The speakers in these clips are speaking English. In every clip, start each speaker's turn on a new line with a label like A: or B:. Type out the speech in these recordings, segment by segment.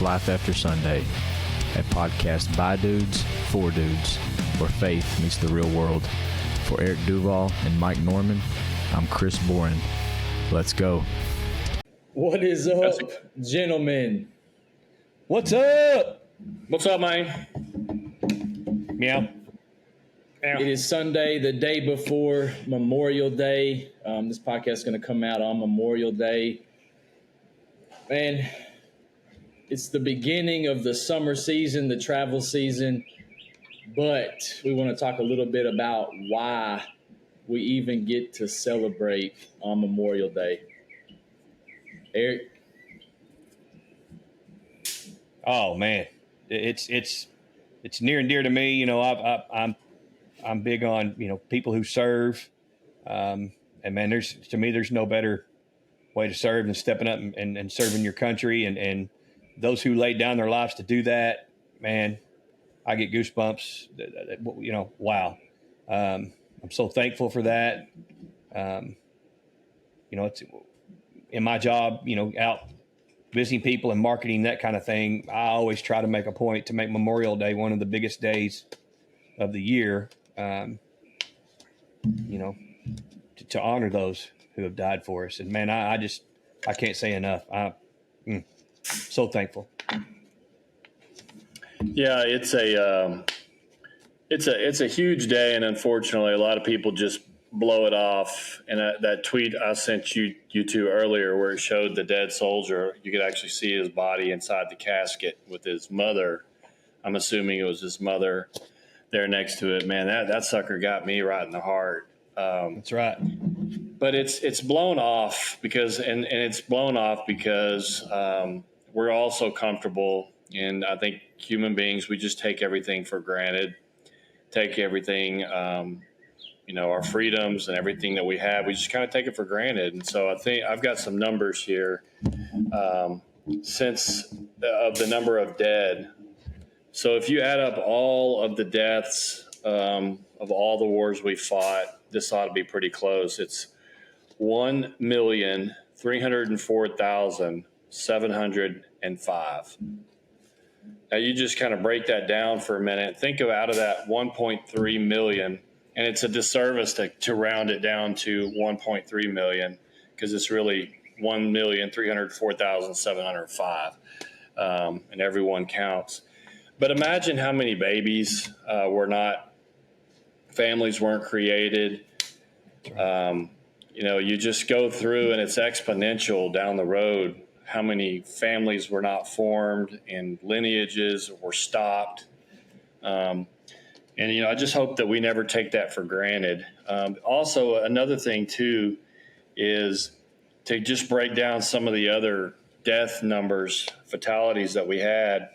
A: Life After Sunday, a podcast by dudes, for dudes, where faith meets the real world. For Eric Duval and Mike Norman, I'm Chris Boren. Let's go.
B: What is up, gentlemen?
C: What's up?
D: What's up, man?
C: Meow.
B: It is Sunday, the day before Memorial Day. This podcast is going to come out on Memorial Day. Man, it's the beginning of the summer season, the travel season, but we want to talk a little bit about why we even get to celebrate on Memorial Day. Eric?
C: Oh man, it's near and dear to me. You know, I'm big on people who serve, and man, there's no better way to serve than stepping up and serving your country, and those who laid down their lives to do that. Man, I get goosebumps. Wow. I'm so thankful for that. It's in my job. Out visiting people and marketing, that kind of thing. I always try to make a point to make Memorial Day one of the biggest days of the year. To honor those who have died for us. And man, I can't say enough. I'm so thankful.
D: Yeah, it's a huge day, and unfortunately, a lot of people just blow it off. And that tweet I sent you two earlier, where it showed the dead soldier, you could actually see his body inside the casket with his mother. I'm assuming it was his mother there next to it. Man, that sucker got me right in the heart.
C: That's right.
D: But it's blown off because it's blown off because we're all so comfortable, and I think human beings, we just take everything for granted, take everything, our freedoms and everything that we have, we just kind of take it for granted. And so I think I've got some numbers here since of the number of dead. So if you add up all of the deaths of all the wars we fought, this ought to be pretty close. It's 1,304,705. Now you just kind of break that down for a minute. Think of out of that 1.3 million, and it's a disservice to round it down to 1.3 million because it's really 1,304,705, and everyone counts. But imagine how many babies families weren't created. You just go through and it's exponential down the road, how many families were not formed and lineages were stopped. I just hope that we never take that for granted. Also, another thing too is to just break down some of the other death numbers, fatalities that we had.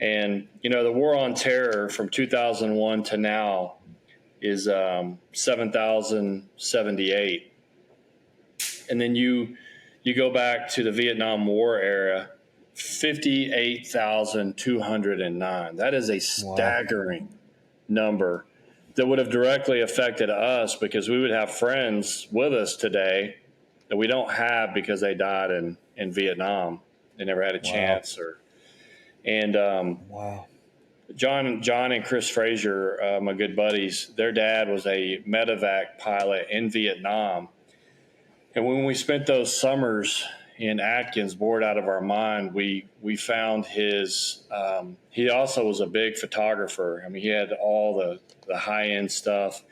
D: And, the war on terror from 2001 to now is 7,078. And then you go back to the Vietnam War era, 58,209. That is a staggering number that would have directly affected us because we would have friends with us today that we don't have because they died in Vietnam. They never had a chance.
C: Wow.
D: John and Chris Frazier, my good buddies, their dad was a medevac pilot in Vietnam. And when we spent those summers in Atkins, bored out of our mind, we found his, he also was a big photographer. I mean, he had all the high-end stuff,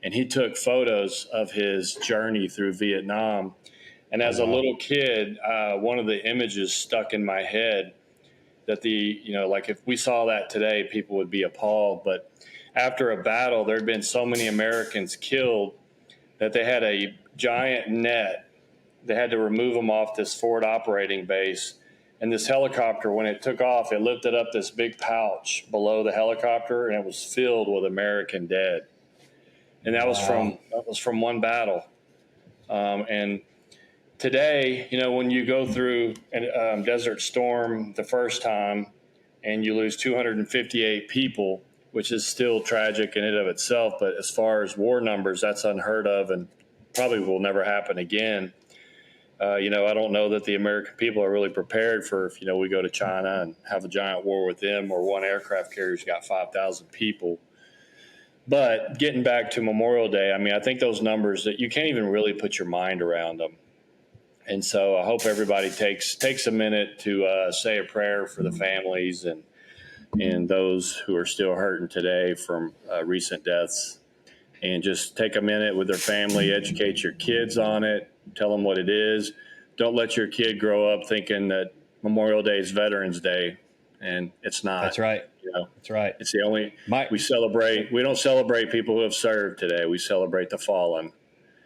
D: and he took photos of his journey through Vietnam. And as a little kid, one of the images stuck in my head that like if we saw that today, people would be appalled. But after a battle, there had been so many Americans killed that they had a giant net. They had to remove them off this forward operating base. And this helicopter, when it took off, it lifted up this big pouch below the helicopter, and it was filled with American dead. And that was from one battle. And today, when you go through a Desert Storm the first time and you lose 258 people, which is still tragic in and of itself, but as far as war numbers, that's unheard of and probably will never happen again. I don't know that the American people are really prepared for if, we go to China and have a giant war with them, or one aircraft carrier's got 5,000 people. But getting back to Memorial Day, I think those numbers that you can't even really put your mind around them. And so I hope everybody takes a minute to say a prayer for the families and those who are still hurting today from recent deaths. And just take a minute with their family, educate your kids on it, tell them what it is. Don't let your kid grow up thinking that Memorial Day is Veterans Day, and it's not.
C: That's right. That's right.
D: It's the only we don't celebrate people who have served today. We celebrate the fallen.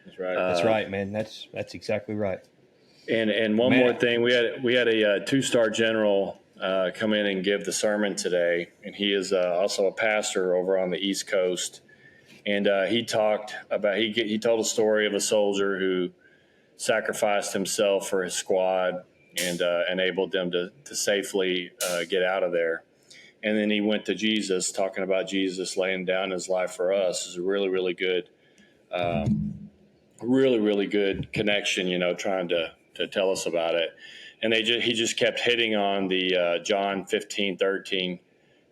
B: That's right.
C: That's right, man. That's exactly right.
D: And one more thing, we had a 2-star general come in and give the sermon today, and he is also a pastor over on the East Coast. And he talked about he told a story of a soldier who sacrificed himself for his squad and enabled them to safely get out of there. And then he went to Jesus, talking about Jesus laying down his life for us. Is a really, really good, really good connection. Trying to tell us about it. And he just kept hitting on the John 15:13,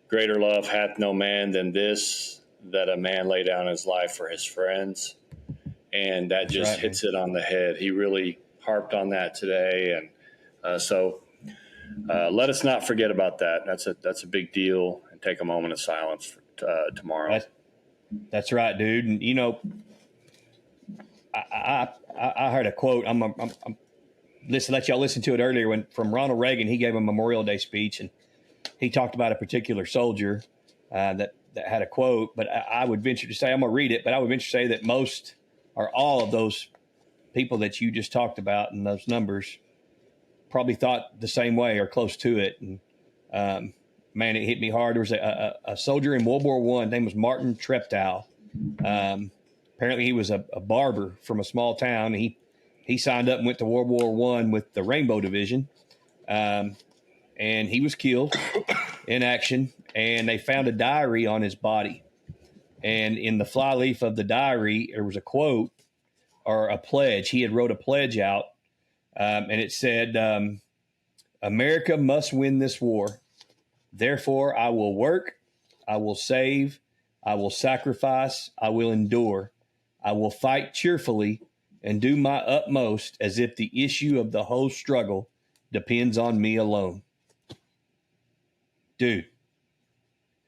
D: greater love hath no man than this, that a man lay down his life for his friends. And that That's just hits it on the head. He really harped on that today. And so let us not forget about that. That's a big deal. And take a moment of silence tomorrow.
C: That's right, dude. And, I heard a quote. I'm let y'all listen to it earlier from Ronald Reagan. He gave a Memorial Day speech, and he talked about a particular soldier that had a quote, but I would venture to say, I'm going to read it, but I would venture to say that most or all of those people that you just talked about and those numbers probably thought the same way or close to it. And man, it hit me hard. There was a soldier in World War I. His name was Martin Treptow. Apparently he was a barber from a small town. He signed up and went to World War I with the Rainbow Division. And he was killed in action, and they found a diary on his body. And in the flyleaf of the diary, there was a quote or a pledge. He had wrote a pledge out, and it said, America must win this war. Therefore, I will work, I will save, I will sacrifice, I will endure. I will fight cheerfully and do my utmost as if the issue of the whole struggle depends on me alone. Dude,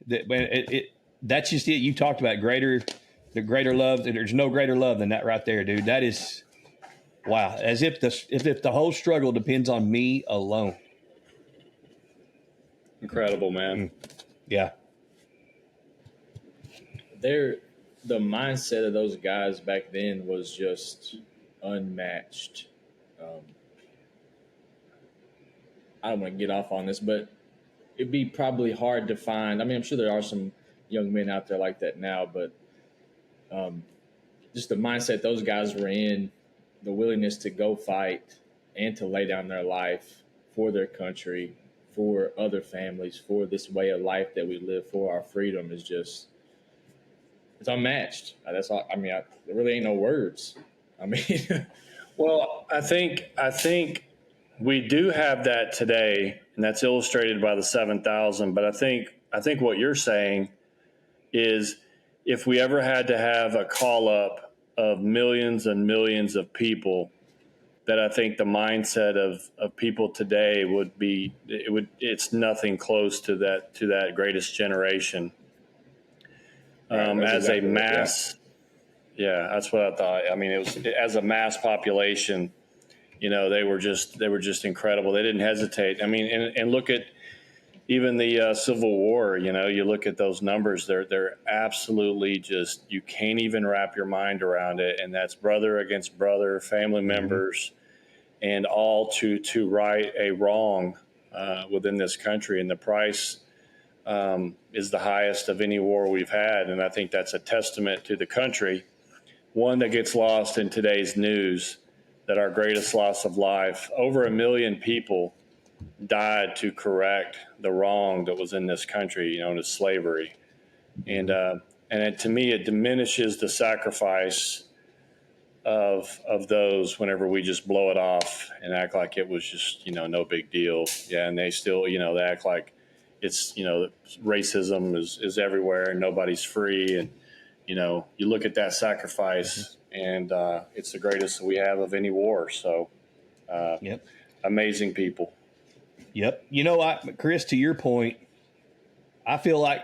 C: that's just it. You talked about the greater love. There's no greater love than that right there, dude. That is, wow. As if the whole struggle depends on me alone.
D: Incredible, man.
C: Yeah.
B: The mindset of those guys back then was just unmatched. I don't want to get off on this, but it'd be probably hard to find. I'm sure there are some young men out there like that now, but just the mindset those guys were in, the willingness to go fight and to lay down their life for their country, for other families, for this way of life that we live, for our freedom is just, it's unmatched. That's all. There really ain't no words.
D: Well, I think we do have that today, and that's illustrated by the 7,000. But I think what you're saying is, if we ever had to have a call up of millions and millions of people, that I think the mindset of people today it's nothing close to that greatest generation. As exactly a mass, yeah, that's what I thought. It was as a mass population. They were just incredible. They didn't hesitate. And look at even the Civil War. You look at those numbers. They're absolutely just, you can't even wrap your mind around it. And that's brother against brother, family members, and all to right a wrong within this country. And the price is the highest of any war we've had. And I think that's a testament to the country, one that gets lost in today's news, that our greatest loss of life, over 1 million people died to correct the wrong that was in this country, known as slavery. And to me, it diminishes the sacrifice of those whenever we just blow it off and act like it was just, no big deal. Yeah. And they still, they act like it's, racism is everywhere and nobody's free. And, you look at that sacrifice and it's the greatest we have of any war. So
C: Yep.
D: amazing people.
C: Yep. Chris, to your point, I feel like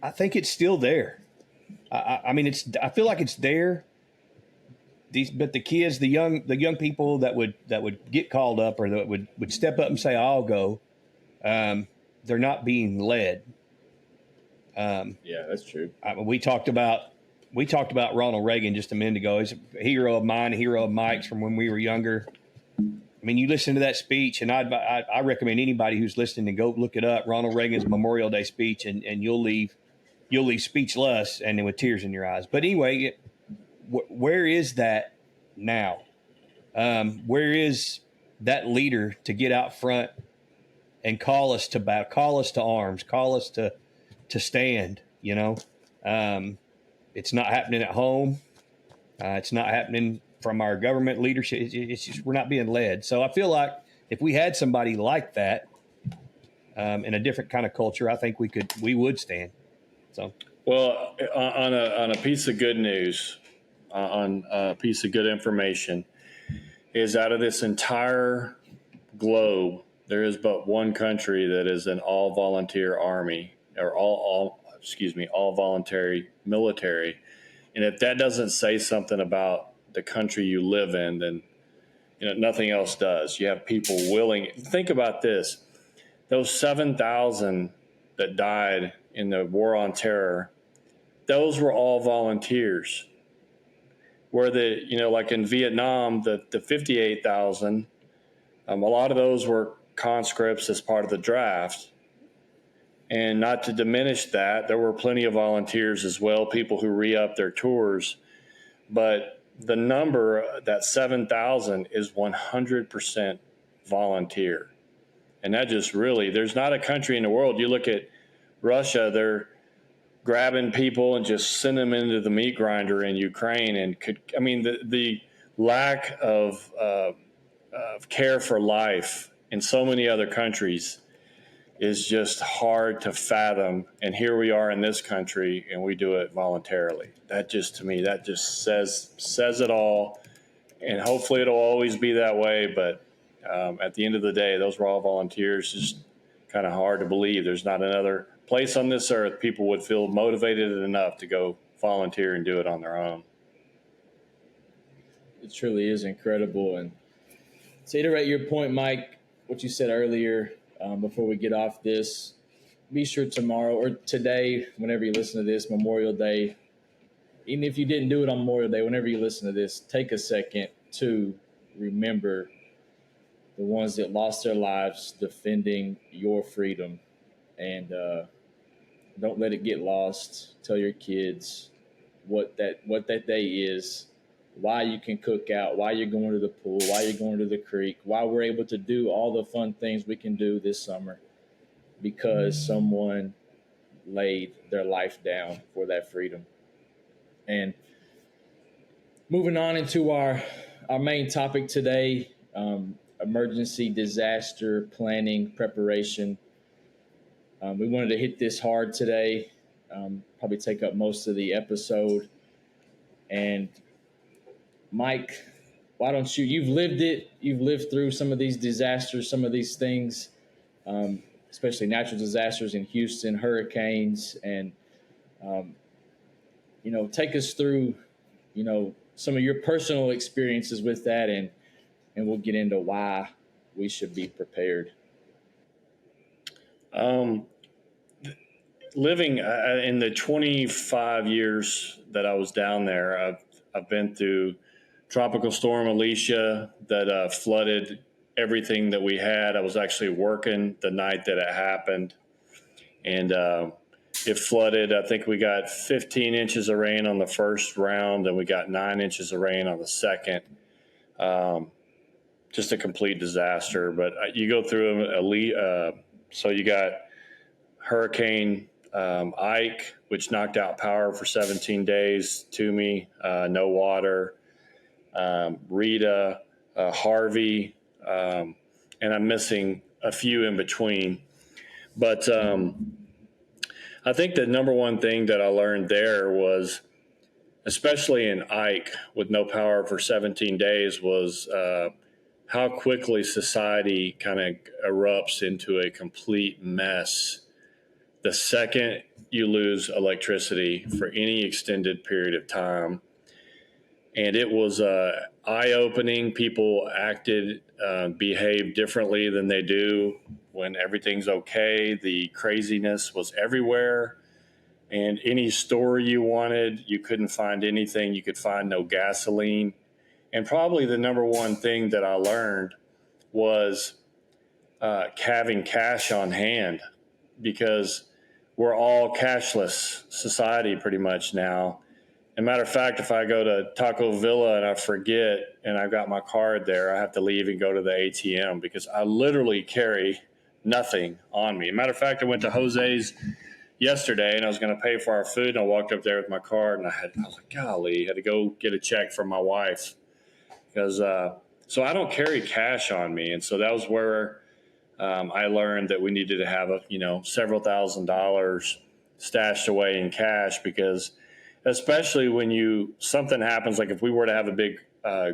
C: I think it's still there. I feel like it's there. But the kids, the young people that would get called up or that would step up and say, "I'll go," they're not being led.
B: Yeah, that's true.
C: We talked about Ronald Reagan just a minute ago. He's a hero of mine, a hero of Mike's from when we were younger. I mean, you listen to that speech, and I recommend anybody who's listening to go look it up. Ronald Reagan's Memorial Day speech, and you'll leave speechless and with tears in your eyes. But anyway, where is that now? Where is that leader to get out front and call us to battle, call us to arms, call us to stand? It's not happening at home. It's not happening from our government leadership. It's just we're not being led. So I feel like if we had somebody like that in a different kind of culture, I think we would stand. So,
D: well, on a piece of good news, on a piece of good information, is out of this entire globe, there is but one country that is an all volunteer army or all voluntary military. And if that doesn't say something about the country you live in, then nothing else does. You have people willing. Think about this: those 7,000 that died in the war on terror, those were all volunteers. Where like in Vietnam, the 58,000, a lot of those were conscripts as part of the draft. And not to diminish that, there were plenty of volunteers as well, people who re-up their tours. But the number, that 7,000, is 100% volunteer. And that just really, there's not a country in the world. You look at Russia, they're grabbing people and just send them into the meat grinder in Ukraine. And the lack of care for life in so many other countries is just hard to fathom. And here we are in this country and we do it voluntarily. That just, to me, that just says it all. And hopefully it'll always be that way. But at the end of the day, those were all volunteers. Just kind of hard to believe there's not another place on this earth people would feel motivated enough to go volunteer and do it on their own.
B: It truly is incredible. And to iterate your point, Mike, what you said earlier, before we get off this, be sure tomorrow or today, whenever you listen to this, Memorial Day, even if you didn't do it on Memorial Day, whenever you listen to this, take a second to remember the ones that lost their lives defending your freedom. And don't let it get lost. Tell your kids what that day is, why you can cook out, why you're going to the pool, why you're going to the creek, why we're able to do all the fun things we can do this summer, because someone laid their life down for that freedom. And moving on into our main topic today, emergency disaster planning preparation. We wanted to hit this hard today, probably take up most of the episode. And Mike, why don't you've lived it, you've lived through some of these disasters, some of these things, especially natural disasters in Houston, hurricanes, and, take us through, some of your personal experiences with that, and we'll get into why we should be prepared.
D: Living in the 25 years that I was down there, I've been through Tropical Storm Alicia that flooded everything that we had. I was actually working the night that it happened, and it flooded. I think we got 15 inches of rain on the first round, and we got 9 inches of rain on the second. Just a complete disaster. But you go through them. So you got Hurricane Ike, which knocked out power for 17 days to me, no water. Rita, Harvey, and I'm missing a few in between. But I think the number one thing that I learned there was, especially in Ike with no power for 17 days, was how quickly society kind of erupts into a complete mess the second you lose electricity for any extended period of time. And it was eye-opening. People behaved differently than they do when everything's okay. The craziness was everywhere. And any store you wanted, you couldn't find anything. You could find no gasoline. And probably the number one thing that I learned was having cash on hand, because we're all cashless society pretty much now. As a matter of fact, if I go to Taco Villa and I forget and I've got my card there, I have to leave and go to the ATM because I literally carry nothing on me. As a matter of fact, I went to Jose's yesterday and I was going to pay for our food, and I walked up there with my card and I was like, golly, I had to go get a check from my wife because so I don't carry cash on me. And so that was where I learned that we needed to have several $1,000s stashed away in cash, because especially when something happens, like if we were to have a big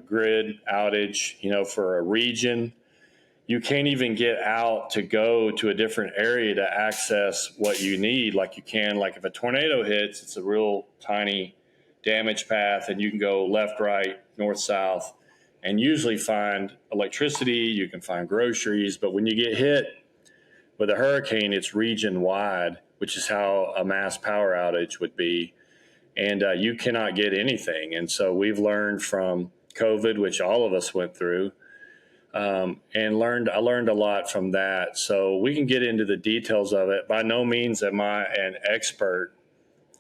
D: grid outage, for a region, you can't even get out to go to a different area to access what you need like you can. Like if a tornado hits, it's a real tiny damage path and you can go left, right, north, south, and usually find electricity, you can find groceries. But when you get hit with a hurricane, it's region wide, which is how a mass power outage would be. And you cannot get anything. And so we've learned from COVID, which all of us went through, and I learned a lot from that. So we can get into the details of it. By no means am I an expert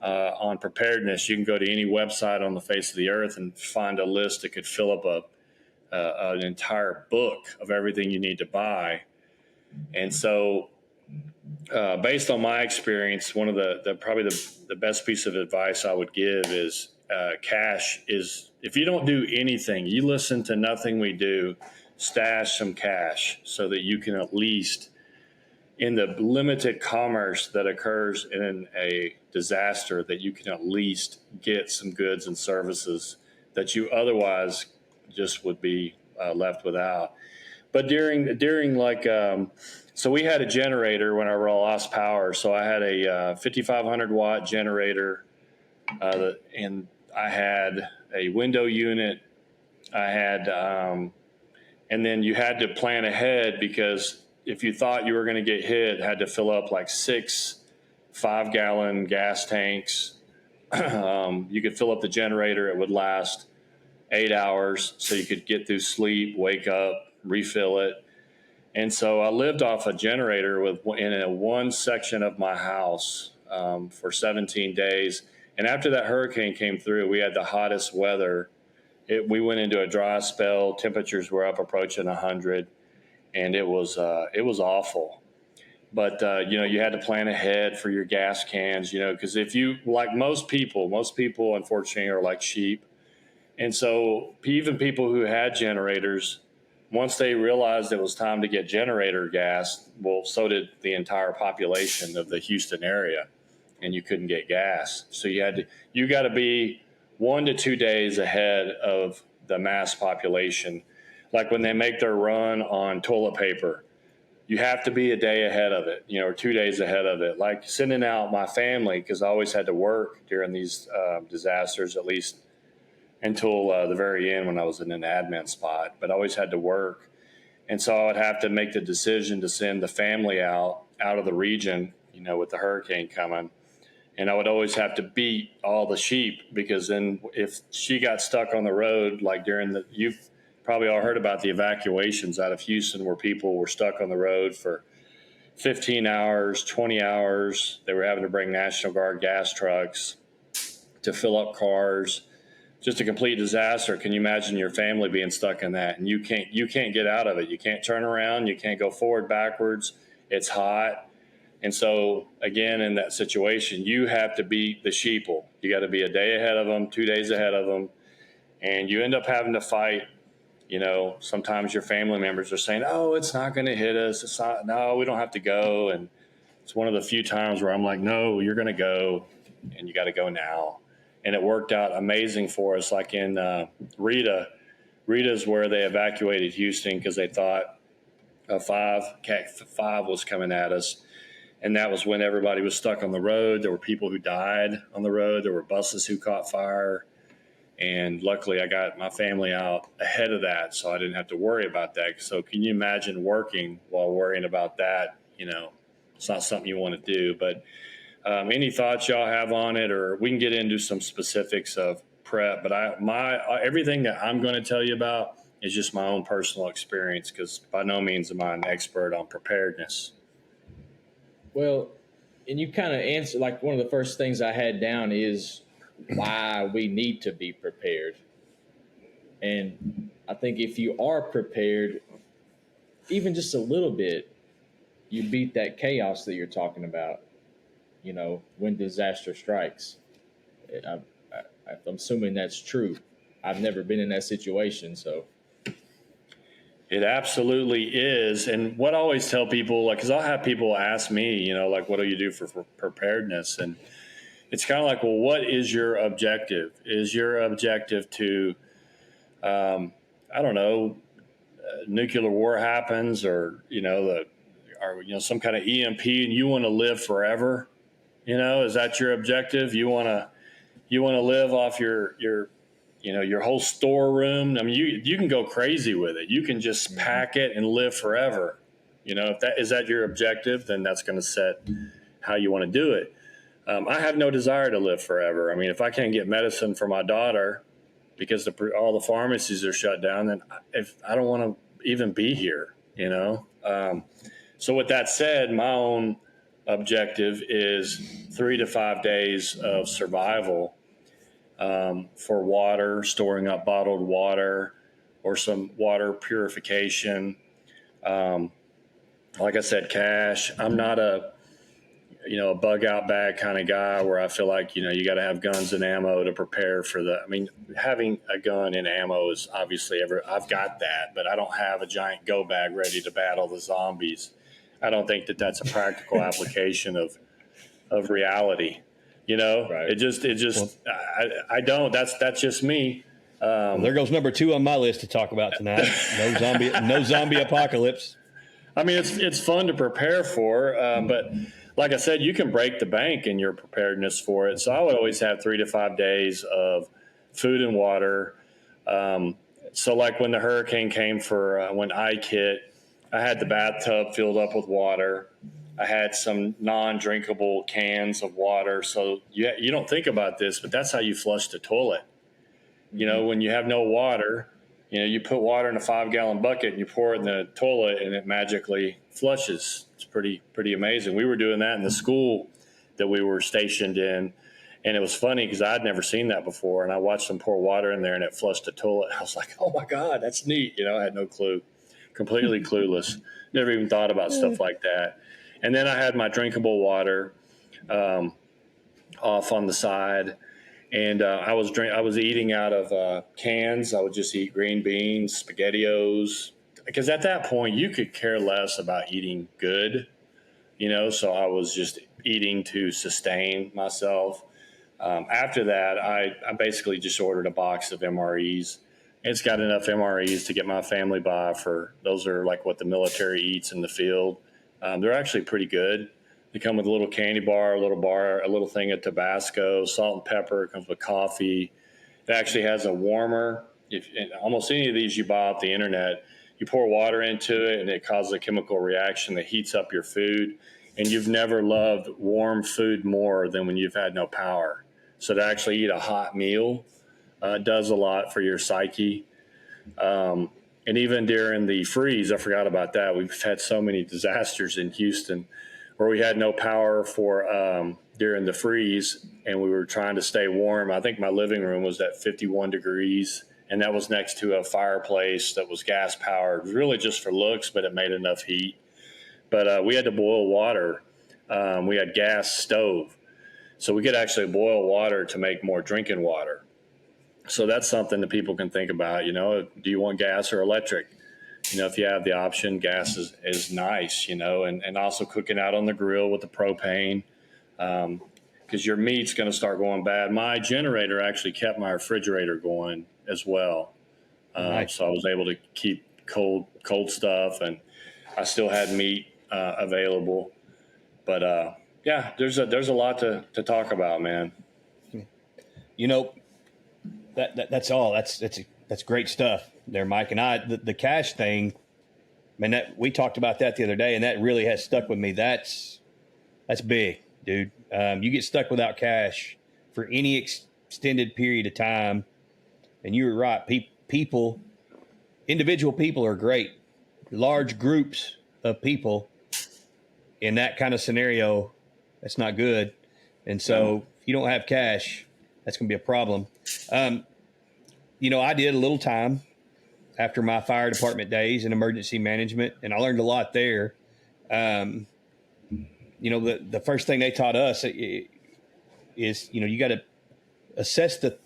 D: on preparedness. You can go to any website on the face of the earth and find a list that could fill up an entire book of everything you need to buy. And so based on my experience, one of probably the best piece of advice I would give is cash is, if you don't do anything, you listen to nothing we do, stash some cash so that you can at least, in the limited commerce that occurs in a disaster, that you can at least get some goods and services that you otherwise just would be left without. But during like, so we had a generator when I lost power. So I had a 5,500 watt generator, and I had a window unit. I had, and then you had to plan ahead, because if you thought you were going to get hit, had to fill up like 6 5-gallon gas tanks. You could fill up the generator. It would last 8 hours, so you could get through sleep, wake up, refill it. And so I lived off a generator in one section of my house for 17 days. And after that hurricane came through, we had the hottest weather. We went into a dry spell. Temperatures were up approaching 100, and it was awful. But you had to plan ahead for your gas cans, because if you, like most people unfortunately are like sheep. And so even people who had generators, once they realized it was time to get generator gas, well, so did the entire population of the Houston area, and you couldn't get gas. So you got to be 1 to 2 days ahead of the mass population. Like when they make their run on toilet paper, you have to be a day ahead of it, or 2 days ahead of it. Like sending out my family, because I always had to work during these disasters, at least until the very end when I was in an admin spot, but I always had to work. And so I would have to make the decision to send the family out of the region, with the hurricane coming. And I would always have to beat all the sheep, because then if she got stuck on the road, like you've probably all heard about the evacuations out of Houston where people were stuck on the road for 15 hours, 20 hours. They were having to bring National Guard gas trucks to fill up cars. Just a complete disaster. Can you imagine your family being stuck in that? And you can't get out of it. You can't turn around. You can't go forward, backwards. It's hot. And so, again, in that situation, you have to beat the sheeple. You got to be a day ahead of them, 2 days ahead of them. and you end up having to fight. Sometimes your family members are saying, "Oh, it's not going to hit us. It's not. No, we don't have to go." And it's one of the few times where I'm like, "No, you're going to go, and you got to go now." And it worked out amazing for us. Like in Rita. Rita's where they evacuated Houston because they thought Cat 5 was coming at us. And that was when everybody was stuck on the road. There were people who died on the road. There were buses who caught fire. And luckily, I got my family out ahead of that, so I didn't have to worry about that. So can you imagine working while worrying about that? It's not something you want to do. But any thoughts y'all have on it, or we can get into some specifics of prep. But everything that I'm going to tell you about is just my own personal experience, because by no means am I an expert on preparedness.
B: Well, and you kind of answered, like, one of the first things I had down is why we need to be prepared. And I think if you are prepared, even just a little bit, you beat that chaos that you're talking about, when disaster strikes. I'm assuming that's true. I've never been in that situation, so.
D: It absolutely is. And what I always tell people, like, because I'll have people ask me, like, what do you do for preparedness? And it's kind of like, well, what is your objective? Is your objective to, I don't know, nuclear war happens, or, some kind of EMP, and you want to live forever? Is that your objective? You want to live off your whole storeroom. I mean, you can go crazy with it. You can just pack it and live forever. If that is your objective, then that's going to set how you want to do it. I have no desire to live forever. I mean, if I can't get medicine for my daughter because all the pharmacies are shut down, then I don't want to even be here. So with that said, my own objective is 3 to 5 days of survival. For water, storing up bottled water, or some water purification. Like I said, cash. I'm not a bug out bag kind of guy where I feel like, you got to have guns and ammo to prepare for the. I mean, having a gun and ammo is obviously I've got that, but I don't have a giant go bag ready to battle the zombies. I don't think that that's a practical application of reality.
B: Right.
D: It just, I don't, that's just me.
C: Well, there goes number 2 on my list to talk about tonight. No zombie apocalypse.
D: I mean, it's fun to prepare for, but like I said, you can break the bank in your preparedness for it. So I would always have 3 to 5 days of food and water. So like when the hurricane came when Ike hit, I had the bathtub filled up with water. I had some non-drinkable cans of water. So you don't think about this, but that's how you flush the toilet. When you have no water, you put water in a 5-gallon bucket and you pour it in the toilet and it magically flushes. It's pretty amazing. We were doing that in the school that we were stationed in. And it was funny because I'd never seen that before. And I watched them pour water in there and it flushed the toilet. I was like, oh my God, that's neat. I had no clue, completely clueless. Never even thought about stuff like that. And then I had my drinkable water off on the side. And I was eating out of cans. I would just eat green beans, SpaghettiOs, because at that point you could care less about eating good, So I was just eating to sustain myself. After that, I basically just ordered a box of MREs. It's got enough MREs to get my family by. Those are like what the military eats in the field. They're actually pretty good. They come with a little candy bar, a little thing of Tabasco, salt and pepper. It comes with coffee. It actually has a warmer. Almost any of these you buy off the internet, you pour water into it and it causes a chemical reaction that heats up your food. And you've never loved warm food more than when you've had no power. So to actually eat a hot meal does a lot for your psyche. And even during the freeze, I forgot about that. We've had so many disasters in Houston where we had no power during the freeze, and we were trying to stay warm. I think my living room was at 51 degrees, and that was next to a fireplace that was gas powered, really just for looks, but it made enough heat. But we had to boil water. We had gas stove, so we could actually boil water to make more drinking water. So that's something that people can think about. Do you want gas or electric? If you have the option, gas is nice, and also cooking out on the grill with the propane, because your meat's going to start going bad. My generator actually kept my refrigerator going as well.
C: Nice.
D: So I was able to keep cold stuff, and I still had meat available. But yeah, there's a lot to talk about, man.
C: That's all. That's great stuff there, Mike. And the cash thing, man, we talked about that the other day, and that really has stuck with me. That's big, dude. You get stuck without cash for any extended period of time, and you were right. Individual people are great. Large groups of people in that kind of scenario, that's not good. And so if you don't have cash, that's going to be a problem. I did a little time after my fire department days in emergency management, and I learned a lot there. The first thing they taught us is, you got to assess the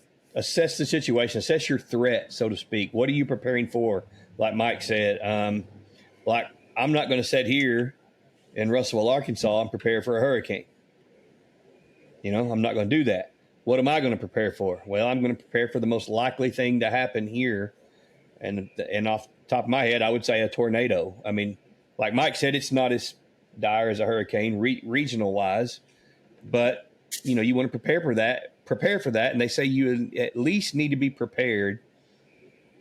C: situation, assess your threat, so to speak. What are you preparing for? Like Mike said, like I'm not going to sit here in Russellville, Arkansas, and prepare for a hurricane. I'm not going to do that. What am I going to prepare for? Well, I'm going to prepare for the most likely thing to happen here. And off the top of my head, I would say a tornado. I mean, like Mike said, it's not as dire as a hurricane regional wise, but you want to prepare for that. And they say you at least need to be prepared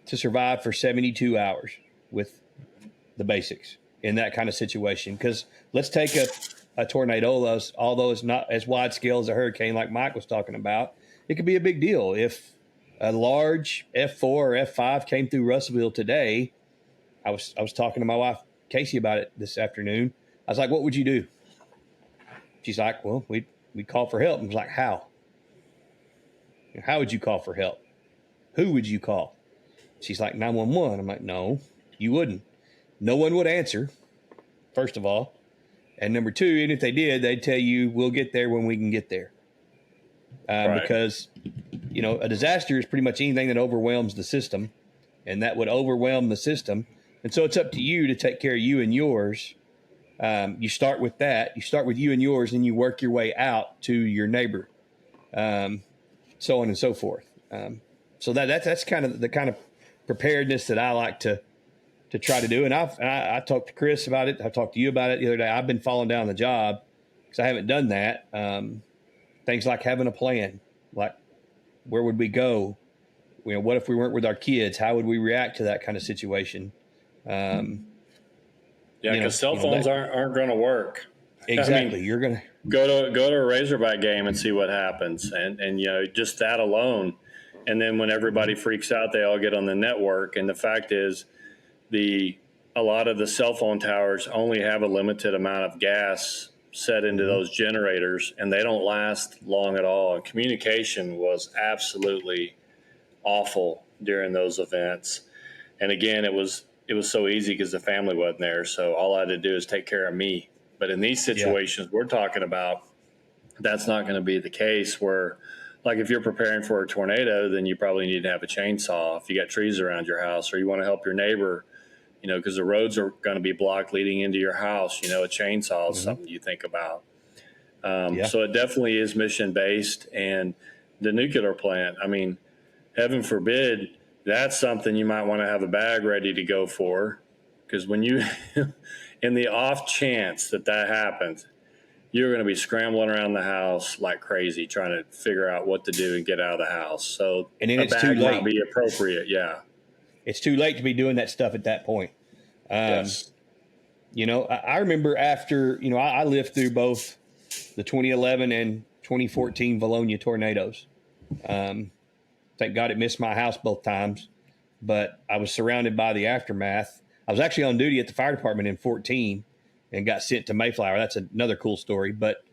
C: to survive for 72 hours with the basics in that kind of situation. Because let's take a tornado, although it's not as wide scale as a hurricane like Mike was talking about, it could be a big deal. If a large F4 or F5 came through Russellville today, I was talking to my wife, Casey, about it this afternoon. I was like, what would you do? She's like, well, we'd call for help. I was like, how? How would you call for help? Who would you call? She's like, 911. I'm like, no, you wouldn't. No one would answer, first of all. And number two, even if they did, they'd tell you, we'll get there when we can get there. Right. Because, a disaster is pretty much anything that overwhelms the system, and that would overwhelm the system. And so it's up to you to take care of you and yours. You start with that. You start with you and yours, and you work your way out to your neighbor, so on and so forth. So that's kind of the kind of preparedness that I like to try to do. And I talked to Chris about it. I talked to you about it the other day. I've been falling down the job because I haven't done that. Things like having a plan, like where would we go? What if we weren't with our kids? How would we react to that kind of situation?
D: Because cell phones aren't going to work.
C: Exactly. You're going to
D: go to a Razorback game and see what happens. And just that alone. And then when everybody freaks out, they all get on the network. And the fact is, a lot of the cell phone towers only have a limited amount of gas set into those generators, and they don't last long at all. And communication was absolutely awful during those events. And again, it was so easy because the family wasn't there. So all I had to do is take care of me. But in these situations we're talking about, that's not going to be the case where, like if you're preparing for a tornado, then you probably need to have a chainsaw if you got trees around your house, or you want to help your neighbor, because the roads are going to be blocked leading into your house. A chainsaw is something you think about. So it definitely is mission-based. And the nuclear plant, I mean, heaven forbid, that's something you might want to have a bag ready to go for, because when you in the off chance that happens, you're going to be scrambling around the house like crazy trying to figure out what to do and get out of the house. So
C: and then
D: a
C: it's
D: bag
C: too late.
D: might be appropriate. Yeah.
C: It's too late to be doing that stuff at that point.
D: Yes.
C: I remember after, I lived through both the 2011 and 2014 Valonia tornadoes. Thank God it missed my house both times, but I was surrounded by the aftermath. I was actually on duty at the fire department in 2014 and got sent to Mayflower. That's another cool story, but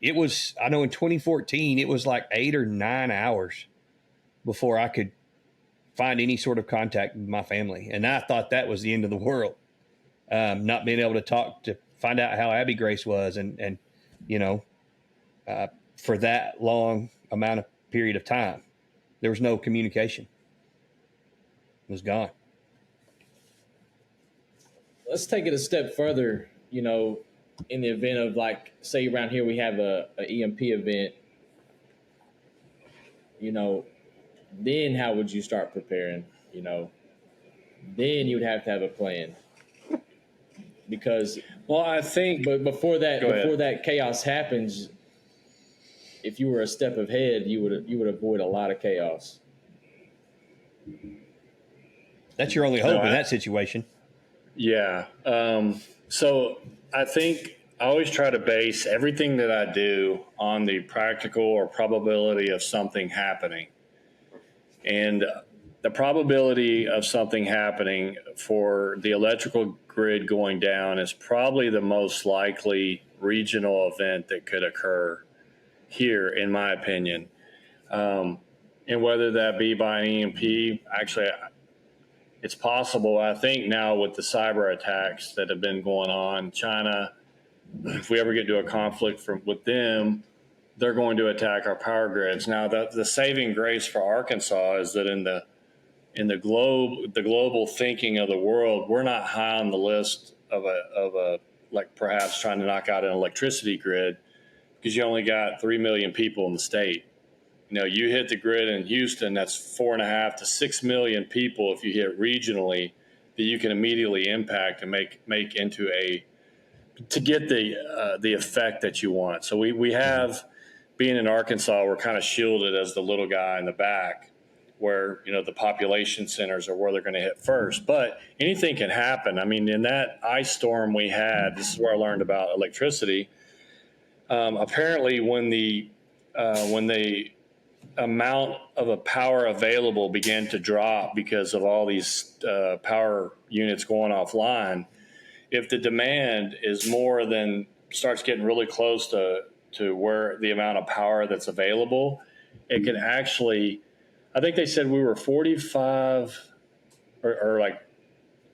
C: I know in 2014, it was like 8 or 9 hours before I could find any sort of contact with my family. And I thought that was the end of the world. Not being able to talk to find out how Abby Grace was and for that long amount of period of time. there was no communication. It was gone.
B: Let's take it a step further. In the event of, like, say around here we have a EMP event. Then how would you start preparing? Then you would have to have a plan. Because
D: I think,
B: but before that chaos happens, if you were a step ahead, you would avoid a lot of chaos.
C: That's your only hope in that situation.
D: Yeah. So I think I always try to base everything that I do on the practical or probability of something happening. And the probability of something happening for the electrical grid going down is probably the most likely regional event that could occur here, in my opinion. And whether that be by an EMP, actually, it's possible. I think now with the cyber attacks that have been going on, China, if we ever get to a conflict with them, they're going to attack our power grids. Now, the saving grace for Arkansas is that in the global thinking of the world, we're not high on the list of a like perhaps trying to knock out an electricity grid, because you only got 3 million people in the state. You hit the grid in Houston, that's 4.5 to 6 million people. If you hit regionally, that you can immediately impact and make into to get the effect that you want. So we have, being in Arkansas, we're kind of shielded as the little guy in the back, where the population centers are where they're going to hit first. But anything can happen. I mean, in that ice storm we had, this is where I learned about electricity. Apparently, when the amount of a power available began to drop because of all these power units going offline, if the demand is more than starts getting really close to where the amount of power that's available, it can actually, I think they said we were 45 or like,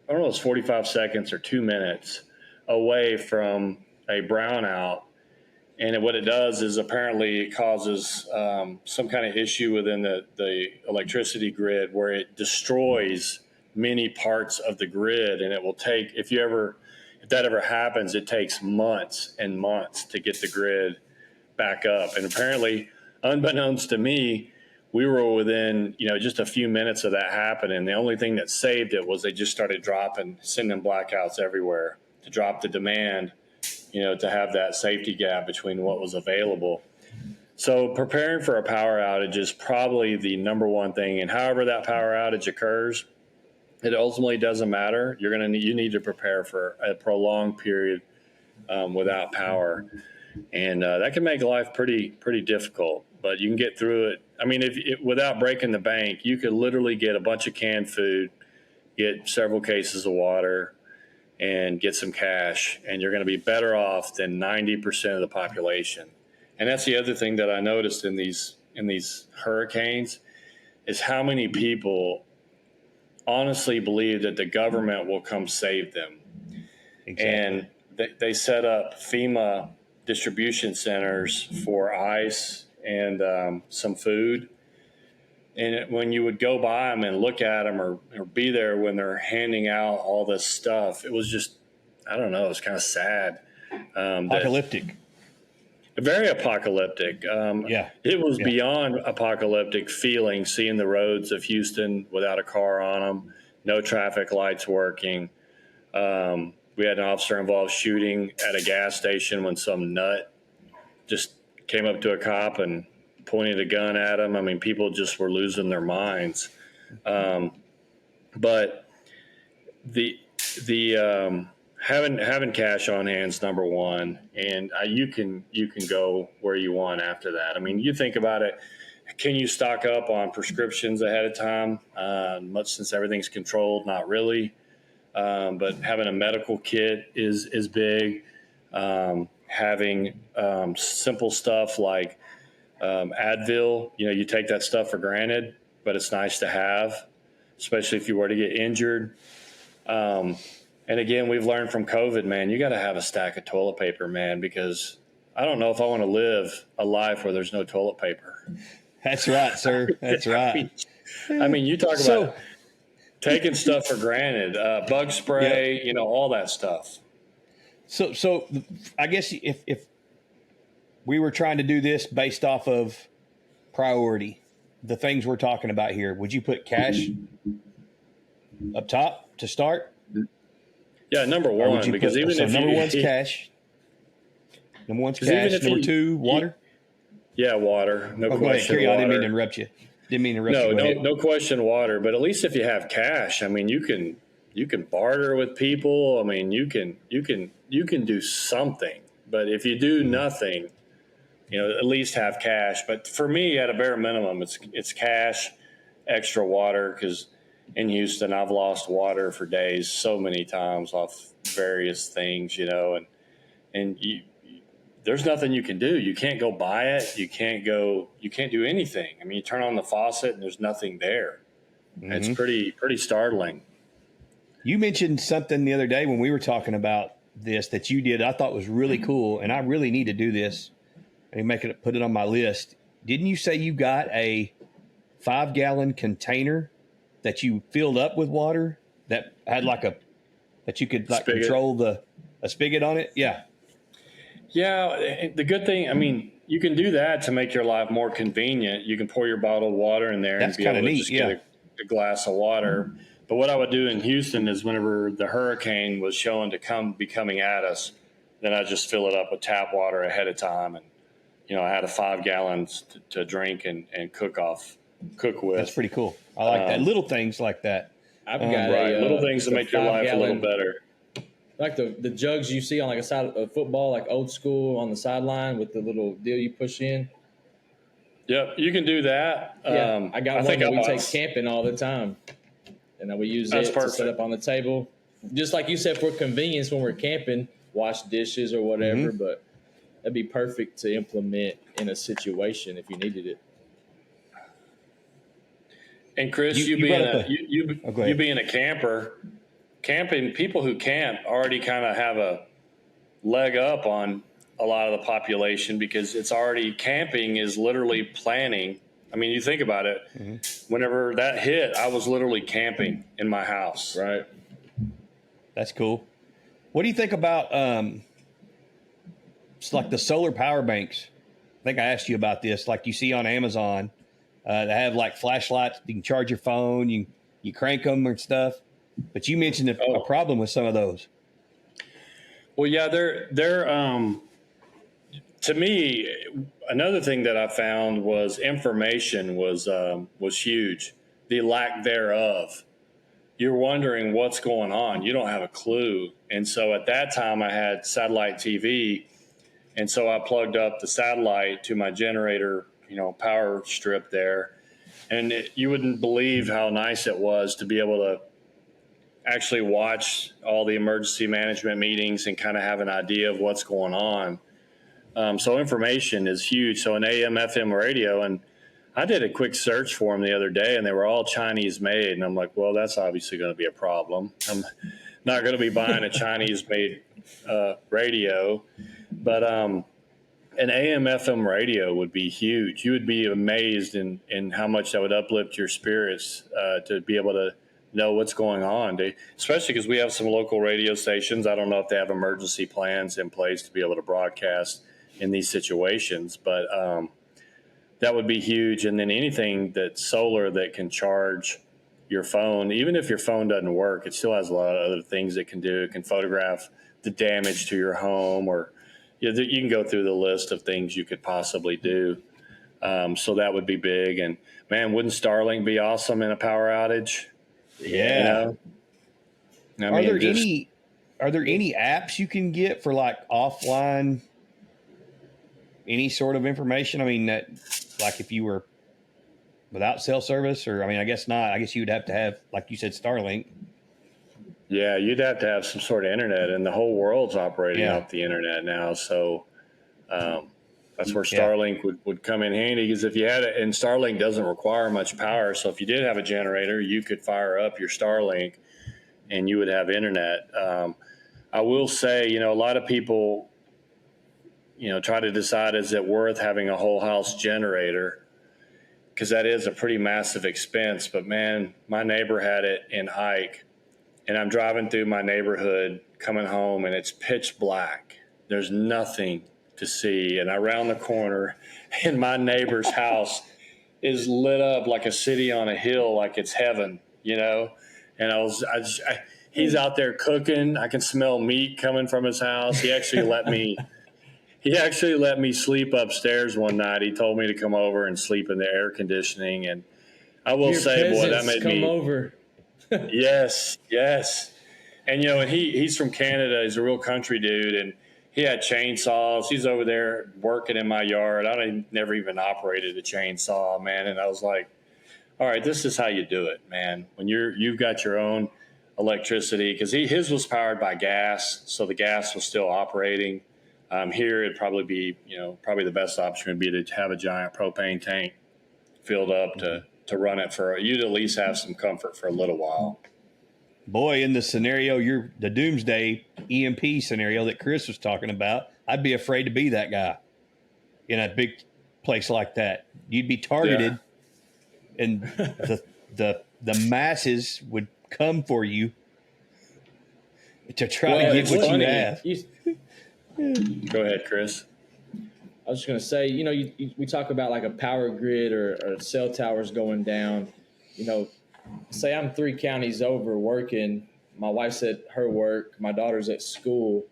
D: I don't know, it's 45 seconds or 2 minutes away from a brownout. And what it does is apparently it causes some kind of issue within the electricity grid where it destroys many parts of the grid. And it will take, if that ever happens, it takes months and months to get the grid back up. And apparently, unbeknownst to me, we were within, just a few minutes of that happening. The only thing that saved it was they just started sending blackouts everywhere to drop the demand, to have that safety gap between what was available. So preparing for a power outage is probably the number one thing. And however that power outage occurs, it ultimately doesn't matter. You need to prepare for a prolonged period without power. And that can make life pretty difficult, but you can get through it. I mean, without breaking the bank, you could literally get a bunch of canned food, get several cases of water, and get some cash, and you're going to be better off than 90% of the population. And that's the other thing that I noticed in these hurricanes is how many people honestly believe that the government will come save them.
C: Exactly.
D: And they set up FEMA distribution centers for ice and some food. And when you would go by them and look at them or be there when they're handing out all this stuff, it was just, I don't know, it was kind of sad.
C: Apocalyptic.
D: Very apocalyptic.
C: Yeah.
D: It was beyond apocalyptic feeling, seeing the roads of Houston without a car on them, no traffic lights working. We had an officer involved shooting at a gas station when some nut just came up to a cop and pointed a gun at him. I mean, people just were losing their minds. But the having cash on hand is number one, and you can go where you want after that. I mean, you think about it. Can you stock up on prescriptions ahead of time? Much since everything's controlled, not really. But having a medical kit is big. Having simple stuff like Advil, you take that stuff for granted, but it's nice to have, especially if you were to get injured. And again, we've learned from COVID, man, you got to have a stack of toilet paper, man, because I don't know if I want to live a life where there's no toilet paper.
C: That's right, sir. That's right.
D: I mean, you talk
C: So,
D: about taking stuff for granted, bug
C: yeah.
D: spray, all that stuff.
C: So I guess if we were trying to do this based off of priority, the things we're talking about here, would you put cash up top to start?
D: Yeah, number
C: Or would
D: one,
C: you
D: because
C: put,
D: even
C: so
D: if
C: number
D: you,
C: one's cash. Number one's
D: because even
C: cash.
D: if
C: Number
D: you,
C: two, water.
D: yeah, water, no
C: Oh, go ahead.
D: question,
C: Carry on. I didn't mean to
D: water.
C: interrupt you. Didn't mean to interrupt you.
D: No,
C: Go
D: no,
C: ahead.
D: no question, water. But at least if you have cash, I mean, you can barter with people. I mean, you can do something. But if you do nothing, at least have cash. But for me, at a bare minimum, it's cash, extra water, because in Houston, I've lost water for days so many times off various things, and there's nothing you can do. You can't go buy it. You can't do anything. I mean, you turn on the faucet and there's nothing there. It's pretty startling.
C: You mentioned something the other day when we were talking about this that you did. I thought was really cool, and I really need to do this and put it on my list. Didn't you say you got a 5-gallon container that you filled up with water that had that you could
D: Spigot.
C: control a spigot on it? Yeah.
D: Yeah, the good thing, I mean, you can do that to make your life more convenient. You can pour your bottled water in there
C: That's
D: and be able
C: kinda
D: to
C: neat,
D: just
C: yeah.
D: get a glass of water. But what I would do in Houston is whenever the hurricane was showing to be coming at us, then I just fill it up with tap water ahead of time. And, I had a 5 gallons to drink and cook with.
C: That's pretty cool. I like that. Little things like that.
B: I've got
D: Right. Little things to make your life a little better.
B: like the jugs you see on like a side of football, like old school on the sideline with the little deal you push in.
D: Yep, you can do that.
B: Yeah, I got one
D: think
B: that
D: I
B: we
D: bought-
B: take camping all the time, and then we use
D: That's
B: it to set
D: perfect.
B: up on the table, just like you said, for convenience when we're camping, wash dishes or whatever. But that'd be perfect to implement in a situation if you needed it.
D: And Chris,
C: You
D: being
C: brought up
D: you being a camper, camping, people who camp already kind of have a leg up on a lot of the population because it's already camping is literally planning. I mean, you think about it. Whenever that hit, I was literally camping in my house.
B: Right.
C: That's cool. What do you think about it's like the solar power banks? I think I asked you about this, like you see on Amazon. They have like flashlights. You can charge your phone. You crank them and stuff. But you mentioned a problem with some of those.
D: Well, yeah, they're to me, another thing that I found was information was huge. The lack thereof. You're wondering what's going on. You don't have a clue. And so at that time, I had satellite TV, and so I plugged up the satellite to my generator, power strip there, and you wouldn't believe how nice it was to be able to actually watch all the emergency management meetings and kind of have an idea of what's going on. So information is huge. So an AM, FM radio, and I did a quick search for them the other day, and they were all Chinese made. And I'm like, well, that's obviously going to be a problem. I'm not going to be buying a Chinese made radio, but an AM, FM radio would be huge. You would be amazed in how much that would uplift your spirits to be able to know what's going on, especially because we have some local radio stations. I don't know if they have emergency plans in place to be able to broadcast in these situations, but that would be huge. And then anything that's solar that can charge your phone, even if your phone doesn't work, it still has a lot of other things it can do. It can photograph the damage to your home, or you can go through the list of things you could possibly do. So that would be big. And man, wouldn't Starlink be awesome in a power outage?
C: Yeah.
D: I
C: Are
D: mean,
C: there any apps you can get for like offline any sort of information? I mean, that like if you were without cell service, or I mean, I guess not. I guess you would have to have, like you said, Starlink.
D: Yeah, you'd have to have some sort of internet, and the whole world's operating off the internet now. So that's where Starlink would come in handy, because if you had it, and Starlink doesn't require much power. So if you did have a generator, you could fire up your Starlink and you would have internet. I will say, a lot of people, try to decide, is it worth having a whole house generator? because that is a pretty massive expense. But man, my neighbor had it in Ike, and I'm driving through my neighborhood coming home, and it's pitch black. There's nothing to see. And I round the corner, and my neighbor's house is lit up like a city on a hill, like it's heaven, And he's out there cooking. I can smell meat coming from his house. He actually let me sleep upstairs one night. He told me to come over and sleep in the air conditioning. And I will say, boy, that made me
B: come over.
D: Yes. And, and he's from Canada. He's a real country dude. And he had chainsaws. He's over there working in my yard. Never even operated a chainsaw, man. And I was like, all right, this is how you do it, man. When you've got your own electricity, because his was powered by gas, so the gas was still operating. Here it'd probably be, probably the best option would be to have a giant propane tank filled up to run it you'd at least have some comfort for a little while.
C: Boy, in the scenario, the doomsday EMP scenario that Chris was talking about, I'd be afraid to be that guy in a big place like that. You'd be targeted, and the masses would come for you to try to get what you have.
D: Go ahead, Chris.
B: I was just going to say, we talk about like a power grid or cell towers going down. Say I'm 3 counties over working. My wife's at her work. My daughter's at school.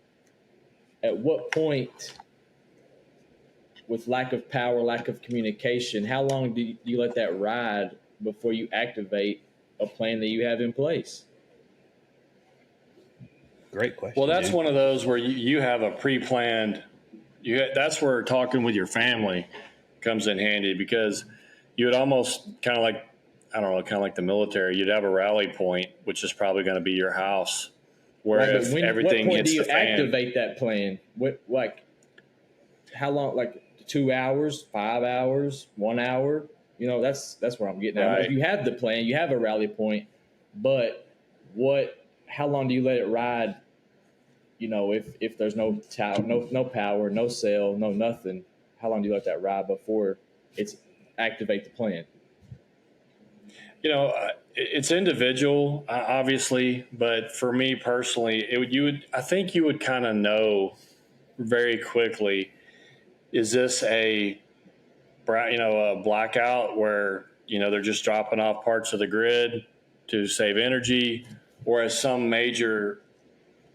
B: At what point, with lack of power, lack of communication, how long do you let that ride before you activate a plan that you have in place?
C: Great question.
D: Well, that's one of those where you have a pre-planned. That's where talking with your family comes in handy, because you would almost kind of like, I don't know, kind of like the military. You'd have a rally point, which is probably going to be your house, where if everything hits the fan.
B: What point do you activate that plan? How long? Like 2 hours, 5 hours, 1 hour? That's where I'm getting at.
D: Right.
B: If you have the plan, you have a rally point, but how long do you let it ride? If there's no power, no cell, no nothing, how long do you let that ride before it's activate the plan?
D: It's individual, obviously, but for me personally, I think you would kind of know very quickly, is this a blackout where, they're just dropping off parts of the grid to save energy, or has some major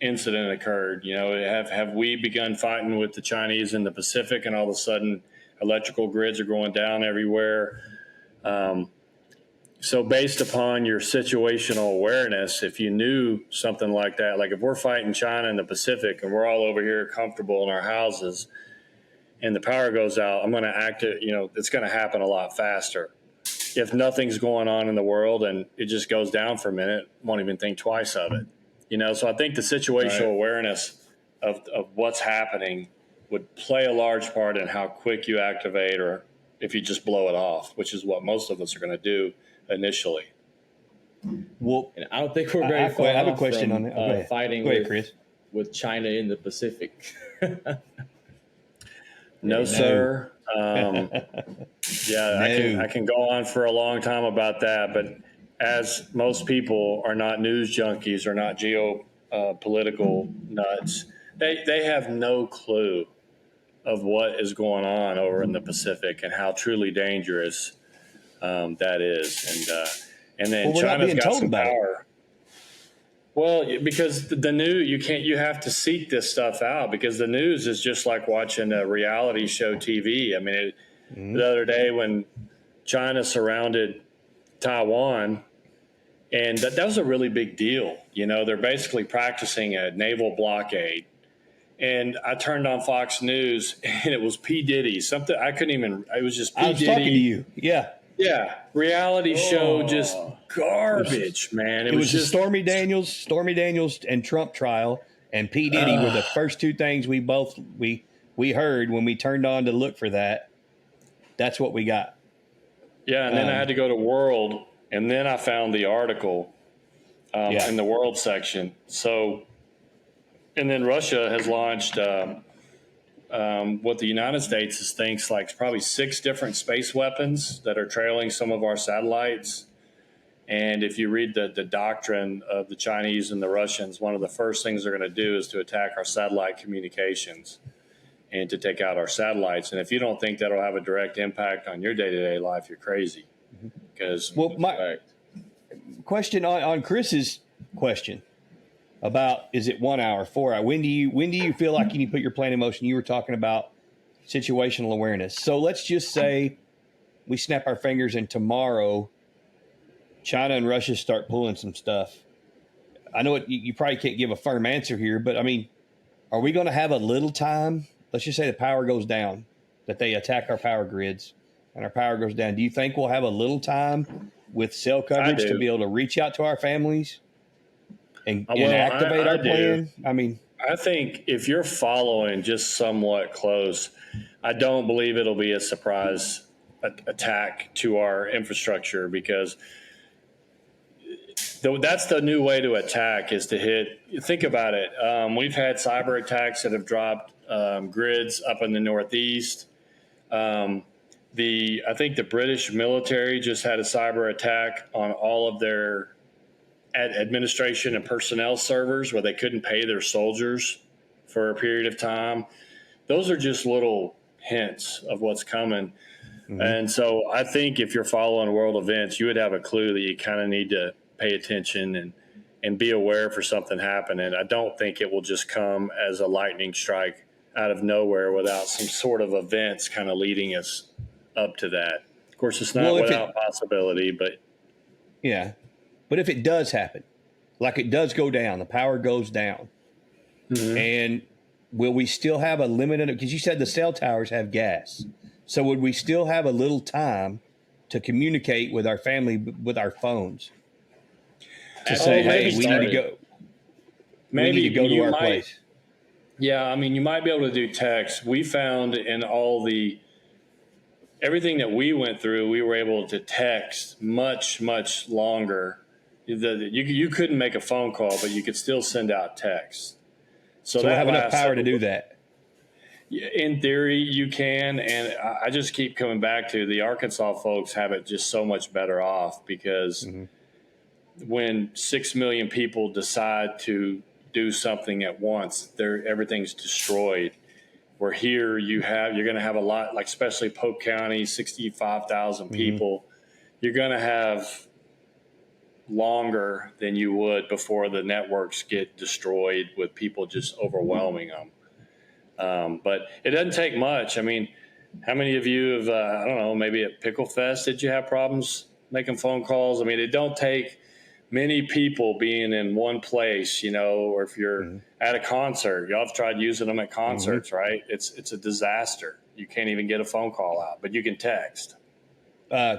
D: incident occurred? Have we begun fighting with the Chinese in the Pacific, and all of a sudden electrical grids are going down everywhere? So based upon your situational awareness, if you knew something like that, like if we're fighting China in the Pacific and we're all over here comfortable in our houses and the power goes out, I'm going to act it, it's going to happen a lot faster. If nothing's going on in the world and it just goes down for a minute, won't even think twice of it. So I think the situational awareness of what's happening would play a large part in how quick you activate, or if you just blow it off, which is what most of us are going to do initially.
B: Well, and I don't think we're very far. I have a question on that. Fighting with China in the Pacific.
D: No, sir. I can go on for a long time about that, but as most people are not news junkies or not geopolitical nuts, they have no clue of what is going on over in the Pacific and how truly dangerous that is. And then China's got some power. Well, because the news, you have to seek this stuff out, because the news is just like watching a reality show TV. I mean, the other day when China surrounded Taiwan, and that was a really big deal. They're basically practicing a naval blockade. And I turned on Fox News, and it was P. Diddy. Something I couldn't even. It was just P.
C: I was
D: Diddy.
C: talking to you. Yeah.
D: Yeah. Reality show, just garbage, man.
C: It was just Stormy Daniels and Trump trial, and P. Diddy were the first two things we heard when we turned on to look for that. That's what we got.
D: Yeah, and then I had to go to World, and then I found the article in the World section. So, and then Russia has launched what the United States is thinks like probably 6 different space weapons that are trailing some of our satellites. And if you read the doctrine of the Chinese and the Russians, one of the first things they're going to do is to attack our satellite communications and to take out our satellites. And if you don't think that'll have a direct impact on your day-to-day life, you're crazy. Because
C: my question on Chris's question about, is it 1 hour, 4 hours? When do you feel like you need to put your plan in motion? You were talking about situational awareness. So let's just say we snap our fingers and tomorrow China and Russia start pulling some stuff. I know you probably can't give a firm answer here, but I mean, are we going to have a little time? Let's just say the power goes down, that they attack our power grids and our power goes down. Do you think we'll have a little time with cell coverage to be able to reach out to our families and activate our plan? I mean,
D: I think if you're following just somewhat close, I don't believe it'll be a surprise attack to our infrastructure, because that's the new way to attack, is to hit. Think about it. We've had cyber attacks that have dropped grids up in the Northeast. I think the British military just had a cyber attack on all of their administration and personnel servers where they couldn't pay their soldiers for a period of time. Those are just little hints of what's coming. Mm-hmm. And so I think if you're following world events, you would have a clue that you kind of need to pay attention and be aware for something happening. I don't think it will just come as a lightning strike out of nowhere without some sort of events kind of leading us up to that. Of course, it's not without possibility, but
C: yeah. But if it does happen, like it does go down, the power goes down, mm-hmm. and will we still have a limited, because you said the cell towers have gas. So would we still have a little time to communicate with our family, with our phones? To say, hey, we need to go. Maybe we need to go to our place.
D: Yeah, I mean, you might be able to do text. We found in everything that we went through, we were able to text much, much longer. You couldn't make a phone call, but you could still send out text.
C: So that have enough power to do that.
D: In theory, you can, and I just keep coming back to the Arkansas folks have it just so much better off, because mm-hmm. when 6 million people decide to do something at once, everything's destroyed. Where here you're going to have a lot, like especially Polk County, 65,000 people. Mm-hmm. You're going to have longer than you would before the networks get destroyed with people just overwhelming them. But it doesn't take much. I mean, how many of you have, I don't know, maybe at Pickle Fest, did you have problems making phone calls? I mean, it don't take many people being in one place, or if you're mm-hmm. at a concert, y'all have tried using them at concerts, mm-hmm. right? It's a disaster. You can't even get a phone call out, but you can text.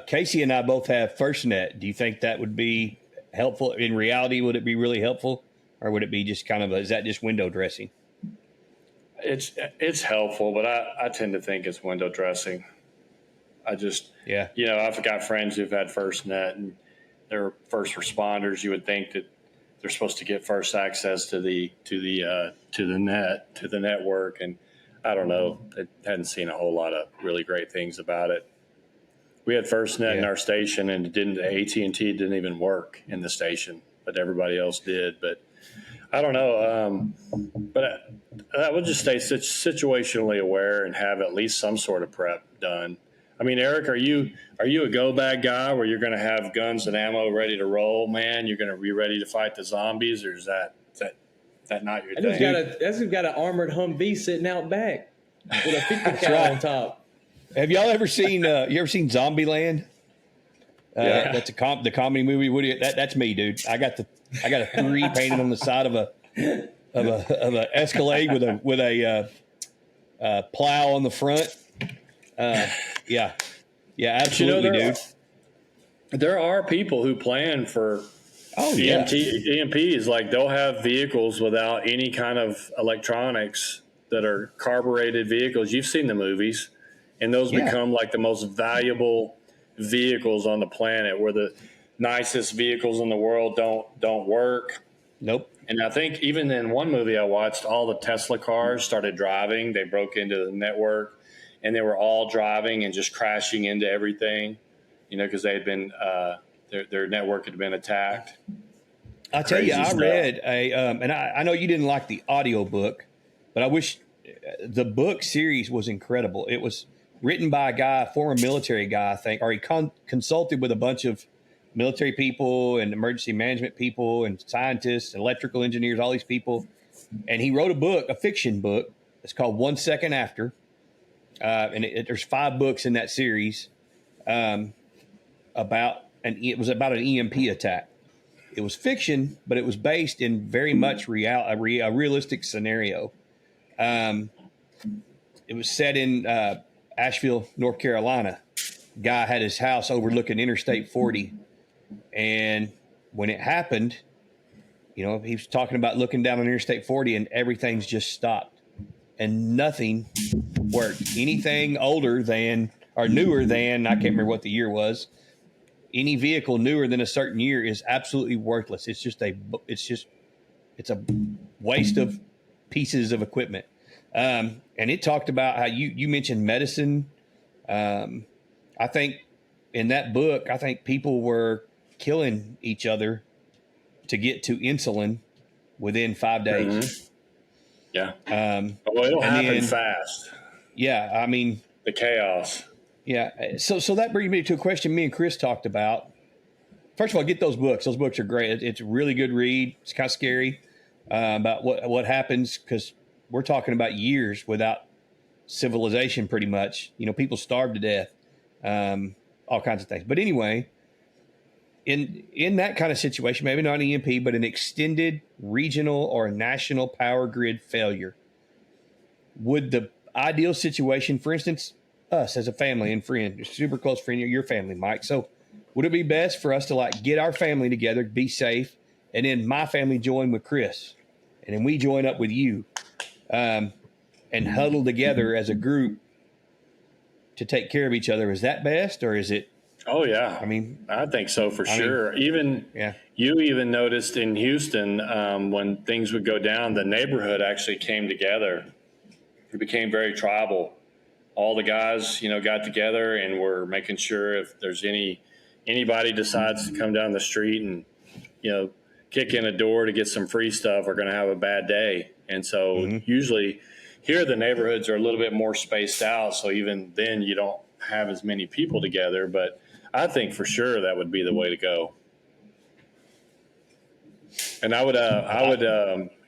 C: Casey and I both have FirstNet. Do you think that would be helpful? In reality, would it be really helpful, or would it be just kind of is that just window dressing?
D: It's helpful, but I tend to think it's window dressing. I've got friends who've had FirstNet, and they're first responders. You would think that they're supposed to get first access to the network, and I don't know. I hadn't seen a whole lot of really great things about it. We had FirstNet in our station, and AT&T didn't even work in the station, but everybody else did. But I don't know. But I would just stay situationally aware and have at least some sort of prep done. I mean, Eric, are you a go bag guy where you're going to have guns and ammo ready to roll, man? You're going to be ready to fight the zombies, or is that not your thing?
B: That's got an armored Humvee sitting out back with a 50 cal on top.
C: Have y'all ever seen? You ever seen Zombieland? Yeah. That's the comedy movie. Woody, that's me, dude. I got a 3 painted on the side of a Escalade with a plow on the front. Yeah, absolutely, dude.
D: There are people who plan for EMPs. Like they'll have vehicles without any kind of electronics that are carbureted vehicles. You've seen the movies, and those become like the most valuable vehicles on the planet, where the nicest vehicles in the world don't work.
C: Nope.
D: And I think even in one movie I watched, all the Tesla cars started driving. They broke into the network, and they were all driving and just crashing into everything, because they had been their network had been attacked.
C: I tell you,
D: Crazy
C: I
D: stuff.
C: read and I know you didn't like the audio book, but I wish the book series was incredible. It was written by a guy, a former military guy, I think, or he consulted with a bunch of military people and emergency management people and scientists, electrical engineers, all these people. And he wrote a book, a fiction book. It's called 1 Second After. And there's 5 books in that series it was about an EMP attack. It was fiction, but it was based in very much a realistic scenario. It was set in Asheville, North Carolina. Guy had his house overlooking Interstate 40. And when it happened, he was talking about looking down on Interstate 40 and everything's just stopped. And nothing worked. Anything older than or newer than, I can't remember what the year was, any vehicle newer than a certain year is absolutely worthless. It's a waste of pieces of equipment. And it talked about how you mentioned medicine. I think in that book, people were killing each other to get to insulin within 5 days.
D: Mm-hmm. Yeah. It'll happen fast.
C: Yeah. I mean,
D: the chaos.
C: Yeah. So that brings me to a question me and Chris talked about. First of all, get those books. Those books are great. It's a really good read. It's kind of scary about what happens, because we're talking about years without civilization pretty much. People starve to death, all kinds of things. But anyway, in that kind of situation, maybe not an EMP, but an extended regional or national power grid failure, would the ideal situation, for instance, us as a family and friend, super close friend, your family, Mike. So would it be best for us to get our family together, be safe, and then my family join with Chris, and then we join up with you, and huddle together as a group to take care of each other? Is that best, or is it?
D: Oh yeah.
C: I mean,
D: I think so for sure. You even noticed in Houston, when things would go down, the neighborhood actually came together. It became very tribal. All the guys, got together and were making sure if there's anybody decides to come down the street and, kick in a door to get some free stuff, are going to have a bad day. And so usually here the neighborhoods are a little bit more spaced out. So even then you don't have as many people together. But I think for sure that would be the way to go. And I would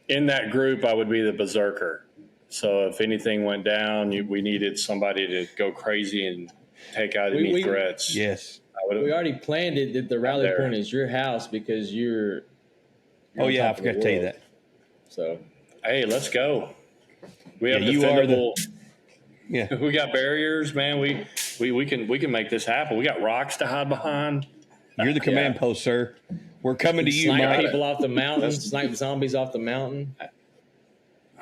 D: in that group, I would be the berserker. So if anything went down, we needed somebody to go crazy and take out any threats.
C: Yes.
B: We already planned it that the rally point is your house, because you're
C: oh yeah, I forgot to tell you that.
B: So
D: hey, let's go. We have defendable.
C: Yeah,
D: we got barriers, man. We can make this happen. We got rocks to hide behind.
C: You're the command post, sir. We're coming to you, Mike.
B: Snipe people off the mountain. Snipe zombies off the mountain.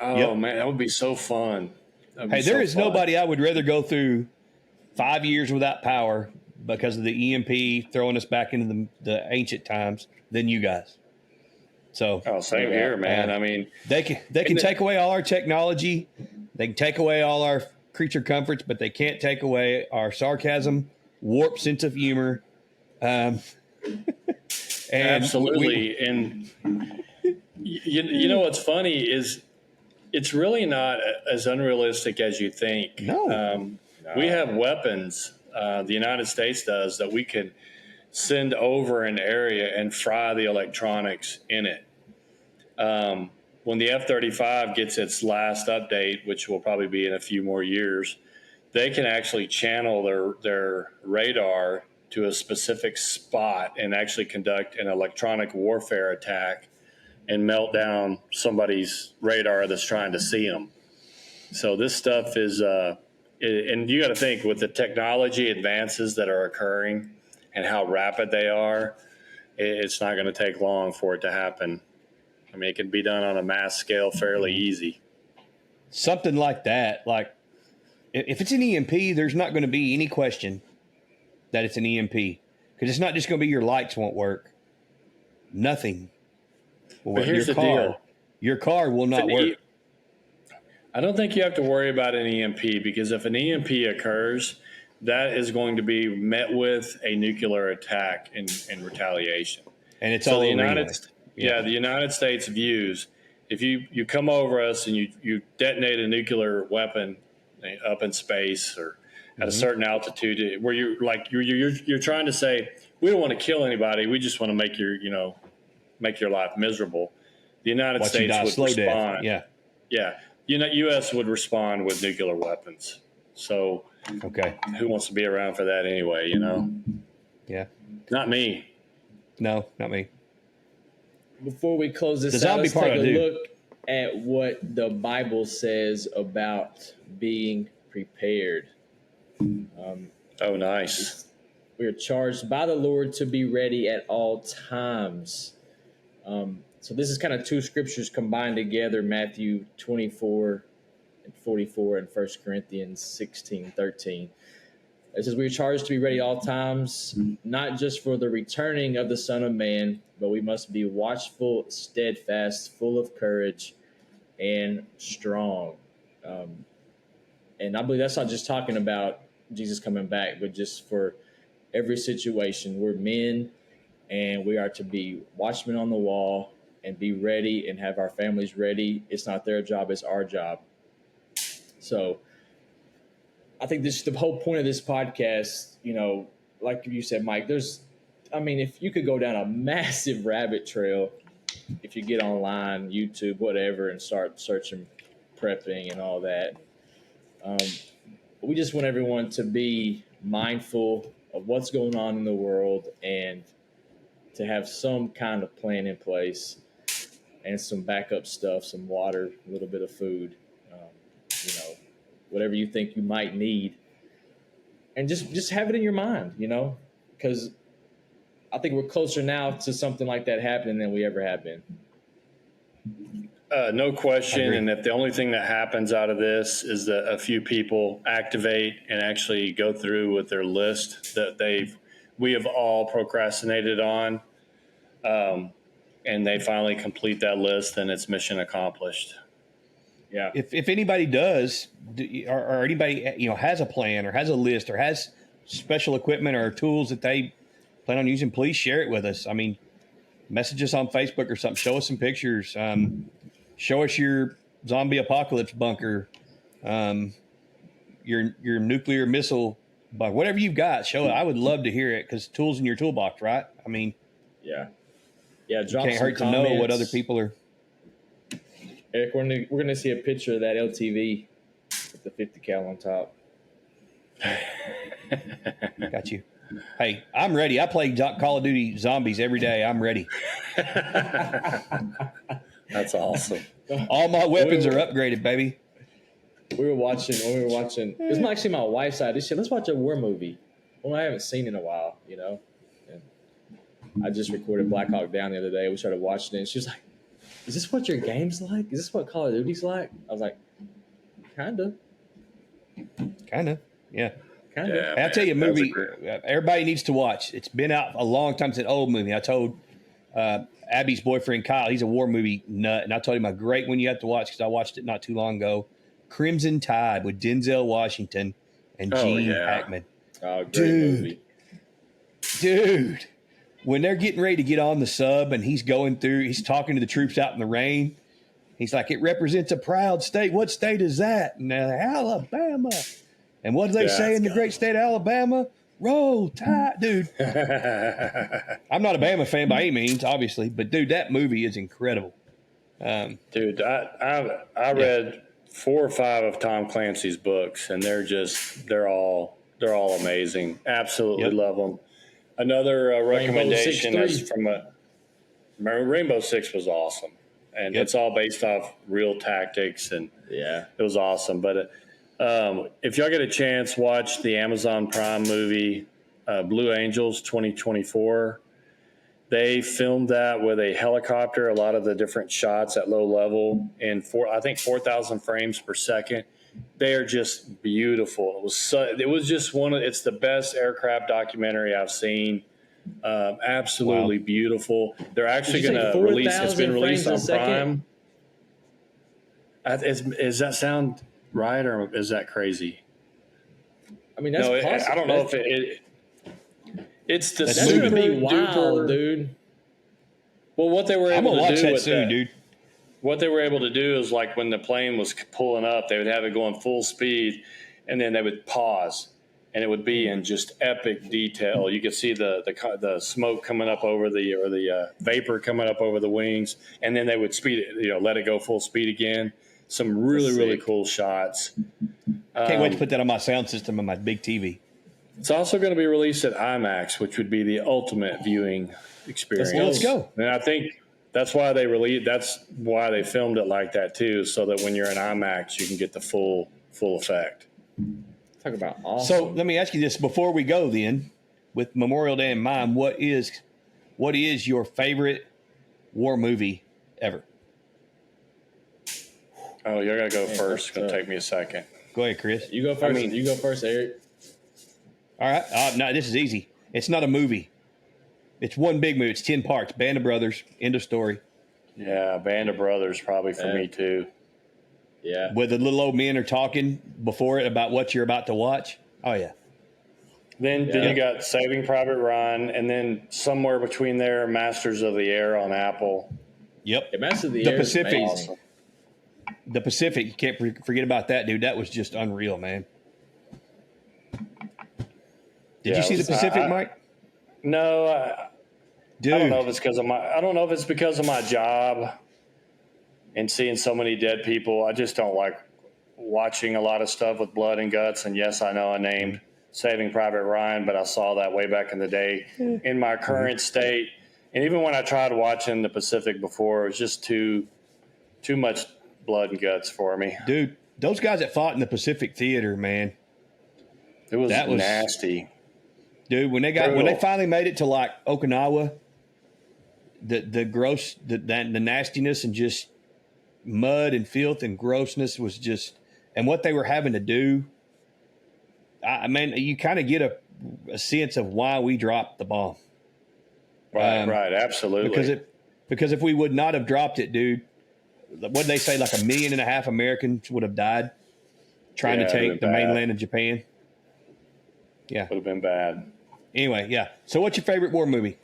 D: Oh man, that would be so fun.
C: Hey, there is nobody I would rather go through 5 years without power because of the EMP throwing us back into the ancient times than you guys. So
D: same here, man. I mean,
C: they can take away all our technology, they can take away all our creature comforts, but they can't take away our sarcasm, warped sense of humor.
D: Absolutely. And you know what's funny is it's really not as unrealistic as you think.
C: No.
D: We have weapons, the United States does, that we can send over an area and fry the electronics in it. When the F-35 gets its last update, which will probably be in a few more years, they can actually channel their radar to a specific spot and actually conduct an electronic warfare attack and melt down somebody's radar that's trying to see them. So this stuff is, and you got to think with the technology advances that are occurring and how rapid they are, it's not going to take long for it to happen. I mean, it can be done on a mass scale fairly easy.
C: Something like that. Like if it's an EMP, there's not going to be any question that it's an EMP, because it's not just going to be your lights won't work. Nothing. Well,
D: But here's the deal.
C: Your car will not work.
D: I don't think you have to worry about an EMP, because if an EMP occurs, that is going to be met with a nuclear attack in retaliation.
C: And it's
D: so
C: all
D: the
C: over
D: United,
C: anyway.
D: the United States views, if you come over us and you detonate a nuclear weapon up in space or at a certain altitude, where you're trying to say, we don't want to kill anybody, we just want to make your life miserable. The United States would respond.
C: Death.
D: Yeah. U.S. would respond with nuclear weapons. So,
C: okay,
D: who wants to be around for that anyway?
C: Yeah.
D: Not me.
C: No, not me.
B: Before we close this out, let's take a look at what the Bible says about being prepared.
D: Oh, nice.
B: We are charged by the Lord to be ready at all times. So this is kind of two scriptures combined together, Matthew 24 and 44 and 1 Corinthians 16:13. It says, we are charged to be ready at all times, not just for the returning of the Son of Man, but we must be watchful, steadfast, full of courage, and strong. And I believe that's not just talking about Jesus coming back, but just for every situation. We're men, and we are to be watchmen on the wall and be ready and have our families ready. It's not their job, it's our job. So I think this the whole point of this podcast, like you said, Mike, if you could go down a massive rabbit trail, if you get online, YouTube, whatever, and start searching prepping and all that. We just want everyone to be mindful of what's going on in the world and to have some kind of plan in place and some backup stuff, some water, a little bit of food, whatever you think you might need. And just have it in your mind, because I think we're closer now to something like that happening than we ever have been.
D: No question. And if the only thing that happens out of this is that a few people activate and actually go through with their list that we have all procrastinated on, and they finally complete that list, then it's mission accomplished.
B: Yeah.
C: If anybody does, or anybody has a plan or has a list or has special equipment or tools that they plan on using, please share it with us. I mean, message us on Facebook or something. Show us some pictures. Show us your zombie apocalypse bunker, your nuclear missile bunker, whatever you've got. Show it. I would love to hear it, because tools in your toolbox, right? I mean,
B: yeah.
C: Drop can't hurt comments. To know what other people are.
B: Eric, we're gonna see a picture of that LTV with the 50 cal on top.
C: Got you. Hey, I'm ready. I play Call of Duty Zombies every day. I'm ready.
D: That's awesome.
C: All my weapons are upgraded, baby.
B: We were watching. It was actually my wife's idea. She said, let's watch a war movie. Well, I haven't seen in a while, And I just recorded Black Hawk Down the other day. We started watching it, and she was like, is this what your game's like? Is this what Call of Duty's like? I was like, kind of.
C: Yeah.
B: Kind of.
C: I'll tell you a movie everybody needs to watch. It's been out a long time. It's an old movie. I told Abby's boyfriend, Kyle, he's a war movie nut. And I told him a great one you have to watch, because I watched it not too long ago. Crimson Tide with Denzel Washington and Gene Hackman.
B: Oh, great movie.
C: Dude. When they're getting ready to get on the sub and he's talking to the troops out in the rain. He's like, it represents a proud state. What state is that? And they're like, Alabama. And what do they say in the great state of Alabama? Roll Tide, dude. I'm not a Bama fan by any means, obviously, but dude, that movie is incredible.
D: Dude, I read 4 or 5 of Tom Clancy's books, and they're all amazing. Absolutely love them. Another recommendation is from Rainbow Six was awesome, and it's all based off real tactics, and it was awesome. But if y'all get a chance, watch the Amazon Prime movie Blue Angels 2024. They filmed that with a helicopter, a lot of the different shots at low level, and 4,000 frames per second. They are just beautiful. It's the best aircraft documentary I've seen. Absolutely beautiful. They're actually
B: Did you
D: going
B: say
D: to release. It's been
B: 4,000
D: released on
B: frames a second?
D: Prime. Is that sound right, or is that crazy?
B: I mean, that's
D: No,
B: possible.
D: I don't know if it's the
B: That's
D: super
B: gonna be wild,
D: duper,
B: dude.
D: Well, what they were
C: I'm
D: able
C: gonna
D: to
C: watch
D: do
C: that
D: with
C: soon,
D: that,
C: dude.
D: what they were able to do is like when the plane was pulling up, they would have it going full speed, and then they would pause, and it would be in just epic detail. You could see the smoke coming up over the vapor coming up over the wings, and then they would speed it, let it go full speed again. Some really cool shots.
C: Can't wait to put that on my sound system on my big TV.
D: It's also going to be released at IMAX, which would be the ultimate viewing experience.
C: Let's go.
D: And I think that's why that's why they filmed it like that too, so that when you're in IMAX, you can get the full effect.
B: Talk about awesome.
C: So let me ask you this before we go then, with Memorial Day in mind, what is your favorite war movie ever?
D: Oh, you're going to go first. It's going to take me a second.
C: Go ahead, Chris.
B: You go first. You go first, Eric.
C: All right. No, this is easy. It's not a movie. It's one big movie. It's 10 parts. Band of Brothers. End of story.
D: Yeah, Band of Brothers probably for me too.
B: Yeah.
C: Where the little old men are talking before it about what you're about to watch. Oh, yeah.
D: Then you got Saving Private Ryan, and then somewhere between there, Masters of the Air on Apple.
C: Yep.
B: Yeah, Masters of the Air
C: Pacific.
B: is amazing.
C: The Pacific. You can't forget about that, dude. That was just unreal, man. Did you see the Pacific, Mike?
D: No,
C: dude.
D: I don't know if it's because of my job and seeing so many dead people. I just don't like watching a lot of stuff with blood and guts. And yes, I know I named Saving Private Ryan, but I saw that way back in the day. In my current state, and even when I tried watching the Pacific before, it was just too much blood and guts for me.
C: Dude, those guys that fought in the Pacific Theater, man.
D: That was nasty.
C: Dude, when they finally made it to like Okinawa, the gross, the nastiness and just mud and filth and grossness was just, and what they were having to do, I mean, you kind of get a sense of why we dropped the bomb.
D: Right, absolutely.
C: Because if we would not have dropped it, dude, what did they say? Like 1.5 million Americans would have died trying to take the mainland of Japan. Yeah,
D: would have been bad.
C: Anyway, yeah. So, what's your favorite war movie,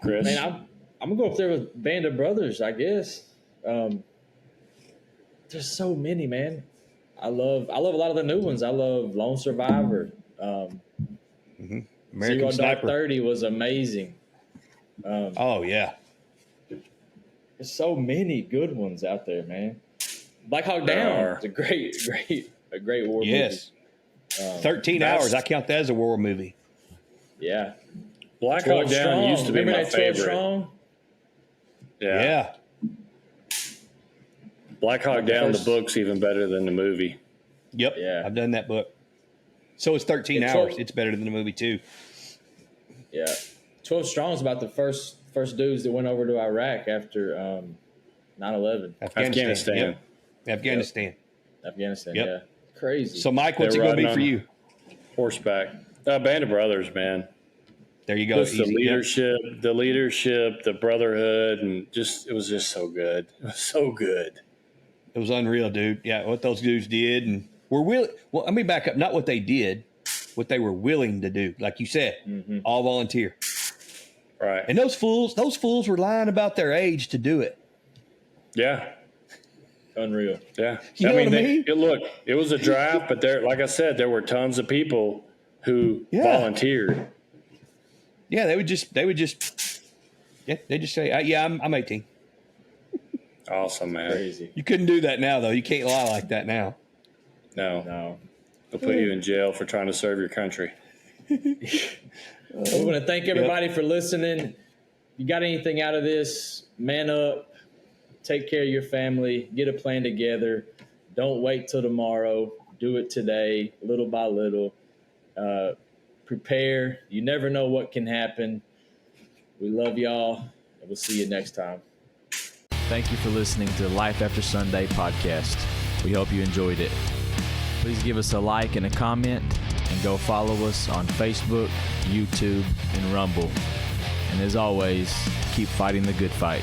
D: Chris?
B: Man, I'm gonna go up there with Band of Brothers, I guess. There's so many, man. I love a lot of the new ones. I love Lone Survivor.
C: American
B: Zero
C: Sniper.
B: Dark 30 was amazing.
C: Oh yeah.
B: There's so many good ones out there, man. Black Hawk Down. It's a great war movie.
C: Yes. 13 hours. I count that as a war movie.
B: Yeah.
D: Black Hawk Down used to be my favorite.
B: Strong?
C: Yeah.
D: Black Hawk Down, the book's even better than the movie.
C: Yep.
B: Yeah.
C: I've done that book. So it's 13 hours. It's better than the movie too.
B: Yeah. 12 Strong is about the first dudes that went over to Iraq after 9/11.
C: Afghanistan. Yep. Afghanistan. Yep.
B: Yeah. Crazy.
C: So, Mike, what's it going to be for you?
D: Horseback. Band of Brothers, man.
C: There you go.
D: The leadership, the brotherhood, and it was just so good. It was so good.
C: It was unreal, dude. Yeah, what those dudes did, and were willing. Well, let me back up. Not what they did, what they were willing to do. Like you said, all volunteer.
D: Right.
C: And those fools were lying about their age to do it.
D: Yeah.
B: Unreal.
D: Yeah.
C: You know what I mean?
D: It was a draft, but like I said, there were tons of people who volunteered.
C: Yeah, they would just they just say, yeah, I'm 18.
D: Awesome, man.
B: Crazy.
C: You couldn't do that now, though. You can't lie like that now.
D: No. They'll put you in jail for trying to serve your country.
B: We want to thank everybody for listening. You got anything out of this, man up, take care of your family, get a plan together. Don't wait till tomorrow. Do it today, little by little. Prepare. You never know what can happen. We love y'all, and we'll see you next time.
A: Thank you for listening to the Life After Sunday podcast. We hope you enjoyed it. Please give us a like and a comment, and go follow us on Facebook, YouTube, and Rumble. And as always, keep fighting the good fight.